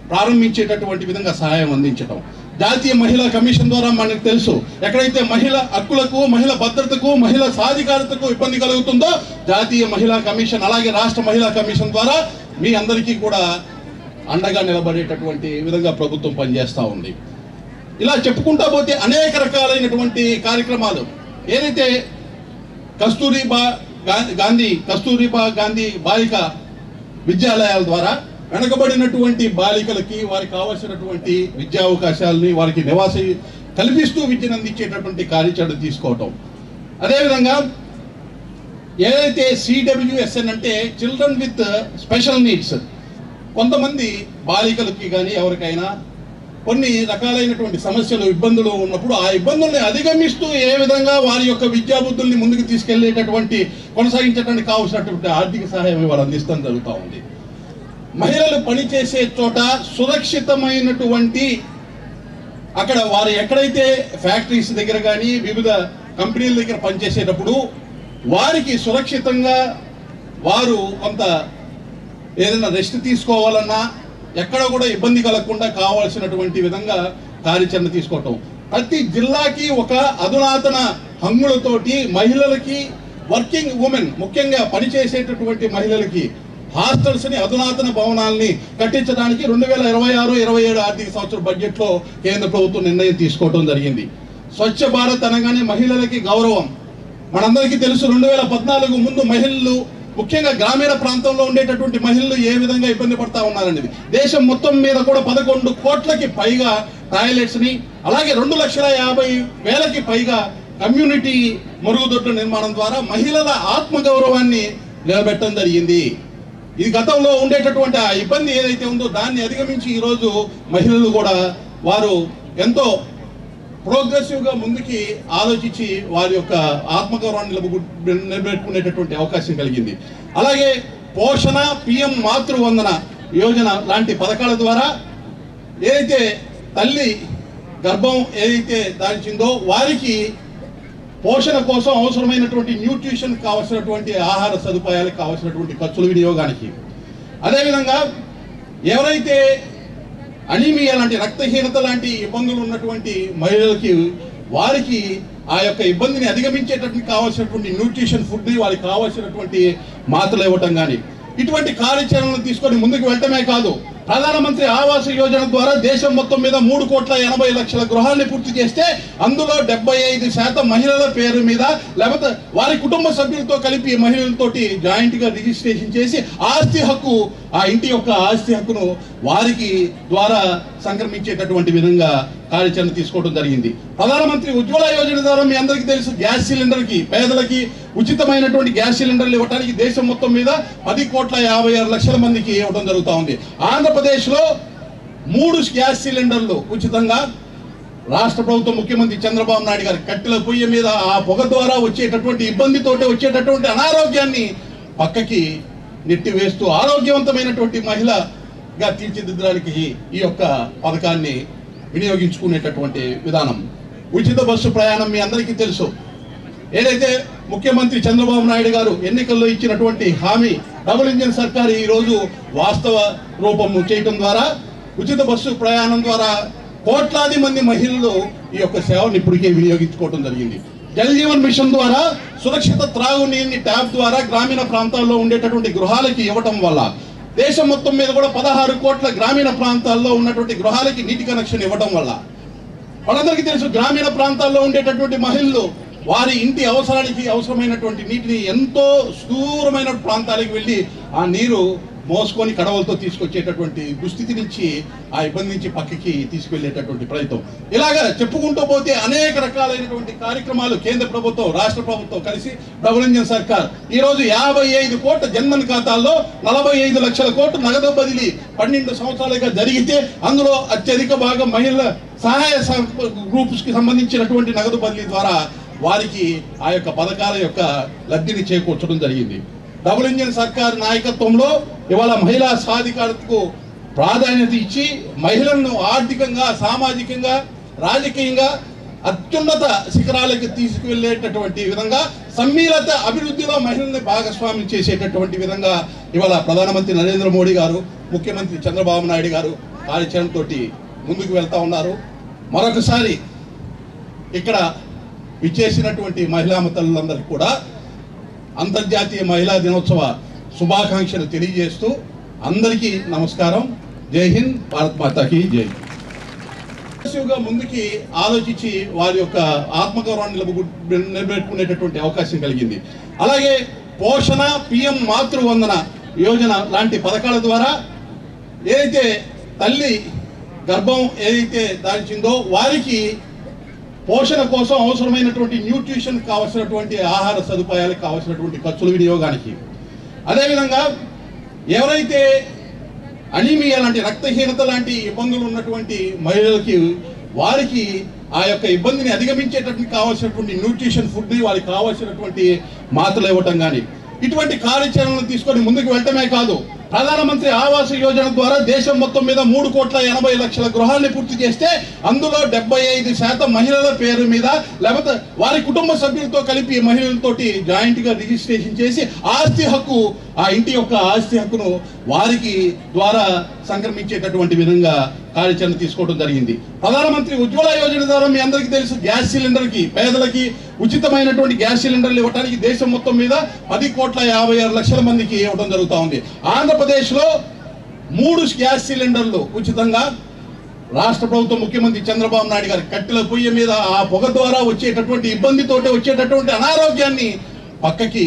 ప్రారంభించేటటువంటి విధంగా సహాయం అందించడం. జాతీయ మహిళా కమిషన్ ద్వారా మనకు తెలుసు, ఎక్కడైతే మహిళ హక్కులకు, మహిళ భద్రతకు, మహిళ సాధికారతకు ఇబ్బంది కలుగుతుందో జాతీయ మహిళా కమిషన్, అలాగే రాష్ట్ర మహిళా కమిషన్ ద్వారా మీ అందరికీ కూడా అండగా నిలబడేటటువంటి విధంగా ప్రభుత్వం పనిచేస్తూ ఉంది. ఇలా చెప్పుకుంటా పోతే అనేక రకాలైనటువంటి కార్యక్రమాలు ఏదైతే కస్తూరిబా గాంధీ బాలిక విద్యాలయాల ద్వారా వెనకబడినటువంటి బాలికలకి వారికి కావాల్సినటువంటి విద్యా అవకాశాలని వారికి నివాస కల్పిస్తూ విద్యను అందించేటటువంటి కార్యాచరణ తీసుకోవటం. అదేవిధంగా ఏదైతే CWSN అంటే చిల్డ్రన్ విత్ స్పెషల్ నీడ్స్, కొంతమంది బాలికలకి కానీ ఎవరికైనా కొన్ని రకాలైనటువంటి సమస్యలు, ఇబ్బందులు ఉన్నప్పుడు ఆ ఇబ్బందుల్ని అధిగమిస్తూ ఏ విధంగా వారి యొక్క విద్యాబుద్ధుల్ని ముందుకు తీసుకెళ్లేటటువంటి కొనసాగించడానికి కావాల్సినటువంటి ఆర్థిక సహాయం వారు అందిస్తాం జరుగుతూ ఉంది. మహిళలు పనిచేసే చోట సురక్షితమైనటువంటి అక్కడ వారు ఎక్కడైతే ఫ్యాక్టరీస్ దగ్గర కానీ వివిధ కంపెనీల దగ్గర పనిచేసేటప్పుడు వారికి సురక్షితంగా వారు కొంత ఏదైనా రెస్ట్ తీసుకోవాలన్నా ఎక్కడ కూడా ఇబ్బంది కలగకుండా కావాల్సినటువంటి విధంగా కార్యాచరణ తీసుకోవటం. ప్రతి జిల్లాకి ఒక అధునాతన హంగులతోటి మహిళలకి, వర్కింగ్ ఉమెన్ ముఖ్యంగా పనిచేసేటటువంటి మహిళలకి హాస్టల్స్ని, అధునాతన భవనాల్ని కట్టించడానికి 2026-27 ఆర్థిక సంవత్సరం బడ్జెట్లో కేంద్ర ప్రభుత్వం నిర్ణయం తీసుకోవడం జరిగింది. స్వచ్ఛ భారత్ అనగానే మహిళలకి గౌరవం. మనందరికీ తెలుసు 2014 ముందు మహిళలు ముఖ్యంగా గ్రామీణ ప్రాంతంలో ఉండేటటువంటి మహిళలు ఏ విధంగా ఇబ్బంది పడతా ఉన్నారనేది. దేశం మొత్తం మీద కూడా 11 కోట్లకి పైగా టాయిలెట్స్ని, అలాగే 2,50,000 పైగా కమ్యూనిటీ మరుగుదొడ్ల నిర్మాణం ద్వారా మహిళల ఆత్మగౌరవాన్ని నిలబెట్టడం జరిగింది. ఇది గతంలో ఉండేటటువంటి ఆ ఇబ్బంది ఏదైతే ఉందో దాన్ని అధిగమించి ఈరోజు మహిళలు కూడా వారు ఎంతో ప్రోగ్రెసివ్గా ముందుకి ఆలోచించి వారి యొక్క ఆత్మగౌరవాన్ని నిలబెట్టుకునేటటువంటి అవకాశం కలిగింది. అలాగే పోషణ, PM మాతృవందన యోజన లాంటి పథకాల ద్వారా ఏదైతే తల్లి గర్భం ఏదైతే దాల్చిందో వారికి పోషణ కోసం అవసరమైనటువంటి న్యూట్రిషన్ కావాల్సినటువంటి ఆహార సదుపాయాలకు కావాల్సినటువంటి ఖర్చుల వినియోగానికి, అదేవిధంగా ఎవరైతే అనీమియా లాంటి రక్తహీనత లాంటి ఇబ్బందులు ఉన్నటువంటి మహిళలకి వారికి ఆ యొక్క ఇబ్బందిని అధిగమించేటటువంటి కావాల్సినటువంటి న్యూట్రిషన్ ఫుడ్ని వారికి కావాల్సినటువంటి మాత్రలు ఇవ్వటం కానీ ఇటువంటి కార్యాచరణలు తీసుకొని ముందుకు వెళ్ళటమే కాదు, ప్రధానమంత్రి ఆవాస్ యోజన ద్వారా దేశం మొత్తం మీద 3,80,00,000 గృహాల్ని పూర్తి చేస్తే అందులో 75% మహిళల పేరు మీద లేకపోతే వారి కుటుంబ సభ్యులతో కలిపి మహిళలతోటి జాయింట్ గా రిజిస్ట్రేషన్ చేసి ఆస్తి హక్కు, ఆ ఇంటి యొక్క ఆస్తి హక్కును వారికి ద్వారా సంక్రమించేటటువంటి విధంగా కార్యాచరణ తీసుకోవడం జరిగింది. ప్రధానమంత్రి ఉజ్వల యోజన ద్వారా మీ అందరికీ తెలుసు, గ్యాస్ సిలిండర్కి పేదలకి ఉచితమైనటువంటి గ్యాస్ సిలిండర్లు ఇవ్వడానికి దేశం మొత్తం మీద 10,56,00,000 మందికి ఇవ్వడం జరుగుతూ ఉంది. ఆంధ్రప్రదేశ్లో 3 గ్యాస్ సిలిండర్లు ఉచితంగా రాష్ట్ర ప్రభుత్వం ముఖ్యమంత్రి చంద్రబాబు నాయుడు గారి కట్టెల పొయ్యి మీద ఆ పొగ ద్వారా వచ్చేటటువంటి ఇబ్బందితోటి వచ్చేటటువంటి అనారోగ్యాన్ని పక్కకి నెట్టివేస్తూ ఆరోగ్యవంతమైనటువంటి మహిళగా తీర్చిదిద్దడానికి ఈ యొక్క పథకాన్ని వినియోగించుకునేటటువంటి విధానం. ఉచిత బస్సు ప్రయాణం మీ అందరికీ తెలుసు. ఏదైతే ముఖ్యమంత్రి చంద్రబాబు నాయుడు గారు ఎన్నికల్లో ఇచ్చినటువంటి హామీ డబుల్ ఇంజిన్ సర్కార్ ఈ రోజు వాస్తవ రూపం చేయడం ద్వారా ఉచిత బస్సు ప్రయాణం ద్వారా కోట్లాది మంది మహిళలు ఈ యొక్క సేవను ఇప్పటికే వినియోగించుకోవడం జరిగింది. జల్ జీవన్ మిషన్ ద్వారా సురక్షిత త్రాగునీరుని ట్యాప్ ద్వారా గ్రామీణ ప్రాంతాల్లో ఉండేటటువంటి గృహాలకి ఇవ్వటం వల్ల దేశం మొత్తం మీద కూడా 16 కోట్ల గ్రామీణ ప్రాంతాల్లో ఉన్నటువంటి గృహాలకి నీటి కనెక్షన్ ఇవ్వడం వల్ల వాళ్ళందరికీ తెలుసు, గ్రామీణ ప్రాంతాల్లో ఉండేటటువంటి మహిళలు వారి ఇంటి అవసరానికి అవసరమైనటువంటి నీటిని ఎంతో దూరమైన ప్రాంతాలకు వెళ్ళి ఆ నీరు మోసుకొని కడవలతో తీసుకొచ్చేటటువంటి దుస్థితి నుంచి ఆ ఇబ్బంది నుంచి పక్కకి తీసుకెళ్లేటటువంటి ప్రయత్నం. ఇలాగా చెప్పుకుంటూ పోతే అనేక రకాలైనటువంటి కార్యక్రమాలు కేంద్ర ప్రభుత్వం, రాష్ట్ర ప్రభుత్వం కలిసి డబుల్ ఇంజిన్ సర్కార్ ఈ రోజు 55 కోట్ల జన్మన్ ఖాతాల్లో 45 లక్షల కోట్లు నగదు బదిలీ 12 సంవత్సరాలుగా జరిగితే అందులో అత్యధిక భాగం మహిళల సహాయ గ్రూప్స్కి సంబంధించినటువంటి నగదు బదిలీ ద్వారా వారికి ఆ యొక్క పథకాల యొక్క లబ్ధిని చేకూర్చడం జరిగింది. డబుల్ ఇంజిన్ సర్కార్ నాయకత్వంలో ఇవాళ మహిళా సాధికారతకు ప్రాధాన్యత ఇచ్చి మహిళలను ఆర్థికంగా, సామాజికంగా, రాజకీయంగా అత్యున్నత శిఖరాలకు తీసుకువెళ్ళేటటువంటి విధంగా సమ్మిళిత అభివృద్ధిలో మహిళల్ని భాగస్వామ్యం చేసేటటువంటి విధంగా ఇవాళ ప్రధానమంత్రి నరేంద్ర మోడీ గారు, ముఖ్యమంత్రి చంద్రబాబు నాయుడు గారు కార్యాచరణతో ముందుకు వెళ్తా ఉన్నారు. మరొకసారి ఇక్కడ విచ్చేసినటువంటి మహిళా తల్లులందరికీ కూడా అంతర్జాతీయ మహిళా దినోత్సవ శుభాకాంక్షలు తెలియజేస్తూ అందరికీ నమస్కారం. జై హింద్, భారత్ మాతాకి జై. ముందుకి ఆలోచించి వారి యొక్క ఆత్మగౌరవాన్ని నిలబెట్టుకునేటటువంటి అవకాశం కలిగింది. అలాగే పోషణ, పిఎం మాతృవందన యోజన లాంటి పథకాల ద్వారా ఏదైతే తల్లి గర్భం ఏదైతే దాల్చిందో వారికి పోషణ కోసం అవసరమైనటువంటి న్యూట్రిషన్ కావాల్సినటువంటి ఆహార సదుపాయాలకు కావాల్సినటువంటి ఖర్చుల వినియోగానికి, అదేవిధంగా ఎవరైతే అనీమియా లాంటి రక్తహీనత లాంటి ఇబ్బందులు ఉన్నటువంటి మహిళలకి వారికి ఆ యొక్క ఇబ్బందిని అధిగమించేటటువంటి కావాల్సినటువంటి న్యూట్రిషన్ ఫుడ్ని వారికి కావాల్సినటువంటి మాత్రలు ఇవ్వటం కానీ ఇటువంటి కార్యాచరణలు తీసుకొని ముందుకు వెళ్ళటమే కాదు, ప్రధానమంత్రి ఆవాస్ యోజన ద్వారా దేశం మొత్తం మీద 3,80,00,000 గృహాల్ని పూర్తి చేస్తే అందులో 75% మహిళల పేరు మీద లేకపోతే వారి కుటుంబ సభ్యులతో కలిపి మహిళలతోటి జాయింట్ గా రిజిస్ట్రేషన్ చేసి ఆస్తి హక్కు, ఆ ఇంటి యొక్క ఆస్తి హక్కును వారికి ద్వారా సంక్రమించేటటువంటి విధంగా కార్యాచరణ తీసుకోవడం జరిగింది. ప్రధానమంత్రి ఉజ్వల యోజన ద్వారా మీ అందరికీ తెలుసు, గ్యాస్ సిలిండర్ కి పేదలకి ఉచితమైనటువంటి గ్యాస్ సిలిండర్లు ఇవ్వడానికి దేశం మొత్తం మీద 10,56,00,000 మందికి ఇవ్వడం జరుగుతూ ఉంది. ఆంధ్రప్రదేశ్ లో 3 గ్యాస్ సిలిండర్లు ఉచితంగా రాష్ట్ర ప్రభుత్వం ముఖ్యమంత్రి చంద్రబాబు నాయుడు గారి కట్టెల పొయ్యి మీద ఆ పొగ ద్వారా వచ్చేటటువంటి ఇబ్బందితోటి వచ్చేటటువంటి అనారోగ్యాన్ని పక్కకి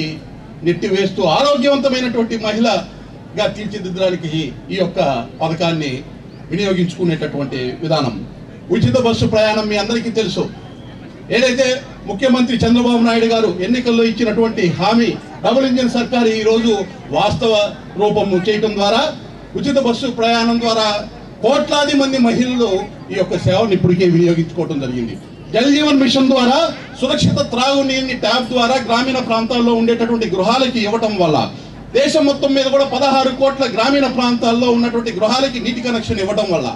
నెట్టివేస్తూ ఆరోగ్యవంతమైనటువంటి మహిళగా తీర్చిదిద్దడానికి ఈ యొక్క పథకాన్ని వినియోగించుకునేటటువంటి విధానం. ఉచిత బస్సు ప్రయాణం మీ అందరికీ తెలుసు. ఏదైతే ముఖ్యమంత్రి చంద్రబాబు నాయుడు గారు ఎన్నికల్లో ఇచ్చినటువంటి హామీ డబుల్ ఇంజిన్ సర్కార్ ఈ రోజు వాస్తవ రూపం చేయటం ద్వారా ఉచిత బస్సు ప్రయాణం ద్వారా కోట్లాది మంది మహిళలు ఈ యొక్క సేవను ఇప్పటికే వినియోగించుకోవడం జరిగింది. జల్ జీవన్ మిషన్ ద్వారా సురక్షిత త్రాగునీరుని ట్యాప్ ద్వారా గ్రామీణ ప్రాంతాల్లో ఉండేటటువంటి గృహాలకి ఇవ్వటం వల్ల దేశం మొత్తం మీద కూడా 16 కోట్ల గ్రామీణ ప్రాంతాల్లో ఉన్నటువంటి గృహాలకి నీటి కనెక్షన్ ఇవ్వడం వల్ల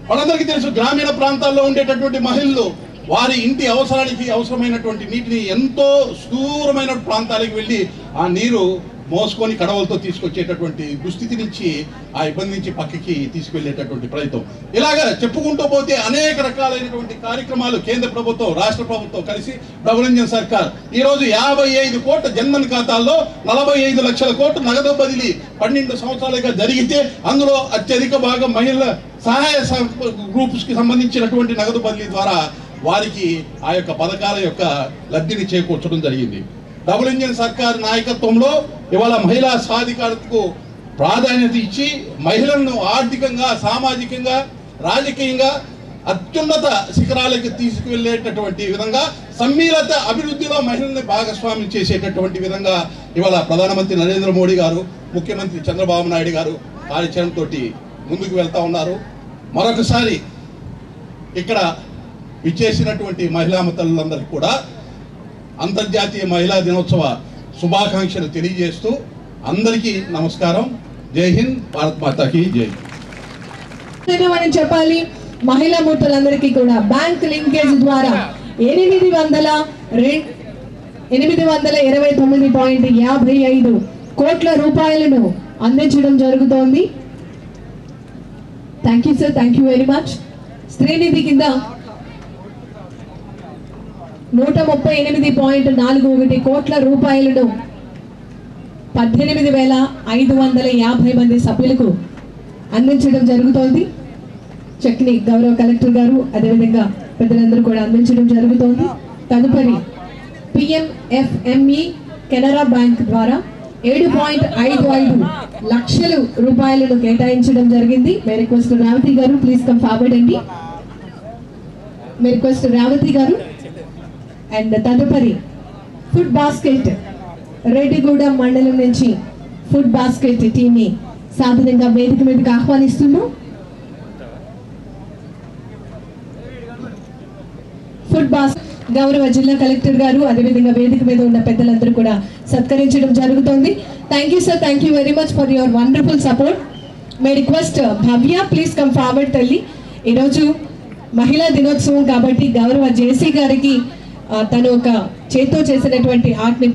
వాళ్ళందరికీ తెలుసు, గ్రామీణ ప్రాంతాల్లో ఉండేటటువంటి మహిళలు వారి ఇంటి అవసరానికి అవసరమైనటువంటి నీటిని ఎంతో దూరమైన ప్రాంతాలకు వెళ్ళి ఆ నీరు మోసుకొని కడవలతో తీసుకొచ్చేటటువంటి దుస్థితి నుంచి, ఆ ఇబ్బంది నుంచి పక్కకి తీసుకువెళ్ళేటటువంటి ప్రయత్నం. ఇలాగా చెప్పుకుంటూ పోతే అనేక రకాలైనటువంటి కార్యక్రమాలు కేంద్ర ప్రభుత్వం, రాష్ట్ర ప్రభుత్వం కలిసి డబుల్ ఇంజిన్ సర్కార్ ఈరోజు 55 కోట్ల జన్ధన్ ఖాతాల్లో 45 లక్షల కోట్లు నగదు బదిలీ 12 సంవత్సరాలుగా జరిగితే అందులో అత్యధిక భాగం మహిళల సహాయ గ్రూప్స్కి సంబంధించినటువంటి నగదు బదిలీ ద్వారా వారికి ఆ యొక్క పథకాల యొక్క లబ్ధిని చేకూర్చడం జరిగింది. డబుల్ ఇంజిన్ సర్కార్ నాయకత్వంలో ఇవాళ మహిళా సాధికారతకు ప్రాధాన్యత ఇచ్చి మహిళలను ఆర్థికంగా, సామాజికంగా, రాజకీయంగా అత్యున్నత శిఖరాలకు తీసుకువెళ్ళేటటువంటి విధంగా సమ్మిళిత అభివృద్ధిలో మహిళల్ని భాగస్వామ్యం చేసేటటువంటి విధంగా ఇవాళ ప్రధానమంత్రి నరేంద్ర మోడీ గారు, ముఖ్యమంత్రి చంద్రబాబు నాయుడు గారు కార్యాచరణతో ముందుకు వెళ్తా ఉన్నారు. మరొకసారి ఇక్కడ విచ్చేసినటువంటి మహిళా తల్లులందరికీ కూడా అంతర్జాతీయ మహిళా దినోత్సవ శుభాకాంక్షలు తెలియజేస్తూ అందరికీ నమస్కారం. జై హింద్, భారత్ మాతాకి జై. మనం చెప్పాలి, మహిళా మూర్తులందరికీ కూడా బ్యాంక్ లింకేజ్ ద్వారా 829.55 కోట్ల రూపాయలను అందించడం జరుగుతోంది. Thank you sir, thank you very much. Srinidhi కింద 138.41 కోట్ల రూపాయలను 18,550 మంది సభ్యులకు అందించడం జరుగుతోంది. చెక్ని గౌరవ కలెక్టర్ గారు అదేవిధంగా పెద్దలందరూ కూడా అందించడం జరుగుతోంది. తదుపరి PMFME కెనరా బ్యాంక్ ద్వారా 7.55 లక్షల రూపాయలను కేటాయించడం జరిగింది. మే రిక్వెస్ట్ రేవతి గారు ప్లీజ్ కమ్ ఫార్వర్డ్ అండి. మే రిక్వెస్ట్ రేవతి గారు. అండ్ తదుపరి ఫుడ్ బాస్కెట్ రెడ్డిగూడెం మండలం నుంచి ఫుడ్ బాస్కెట్ టీమ్ని సాధారణంగా వేదిక మీదకి ఆహ్వానిస్తున్నాం. ఫుడ్ బాస్ గౌరవ జిల్లా కలెక్టర్ గారు అదేవిధంగా వేదిక మీద ఉన్న పెద్దలందరూ కూడా సత్కరించడం జరుగుతోంది. Thank you sir, thank you very much for your wonderful support. May request Bhavya please come forward తల్లి. ఈరోజు మహిళా దినోత్సవం కాబట్టి గౌరవ జేసీ గారికి తను ఒక చేత్తో చేసినటువంటి ఆర్ట్ని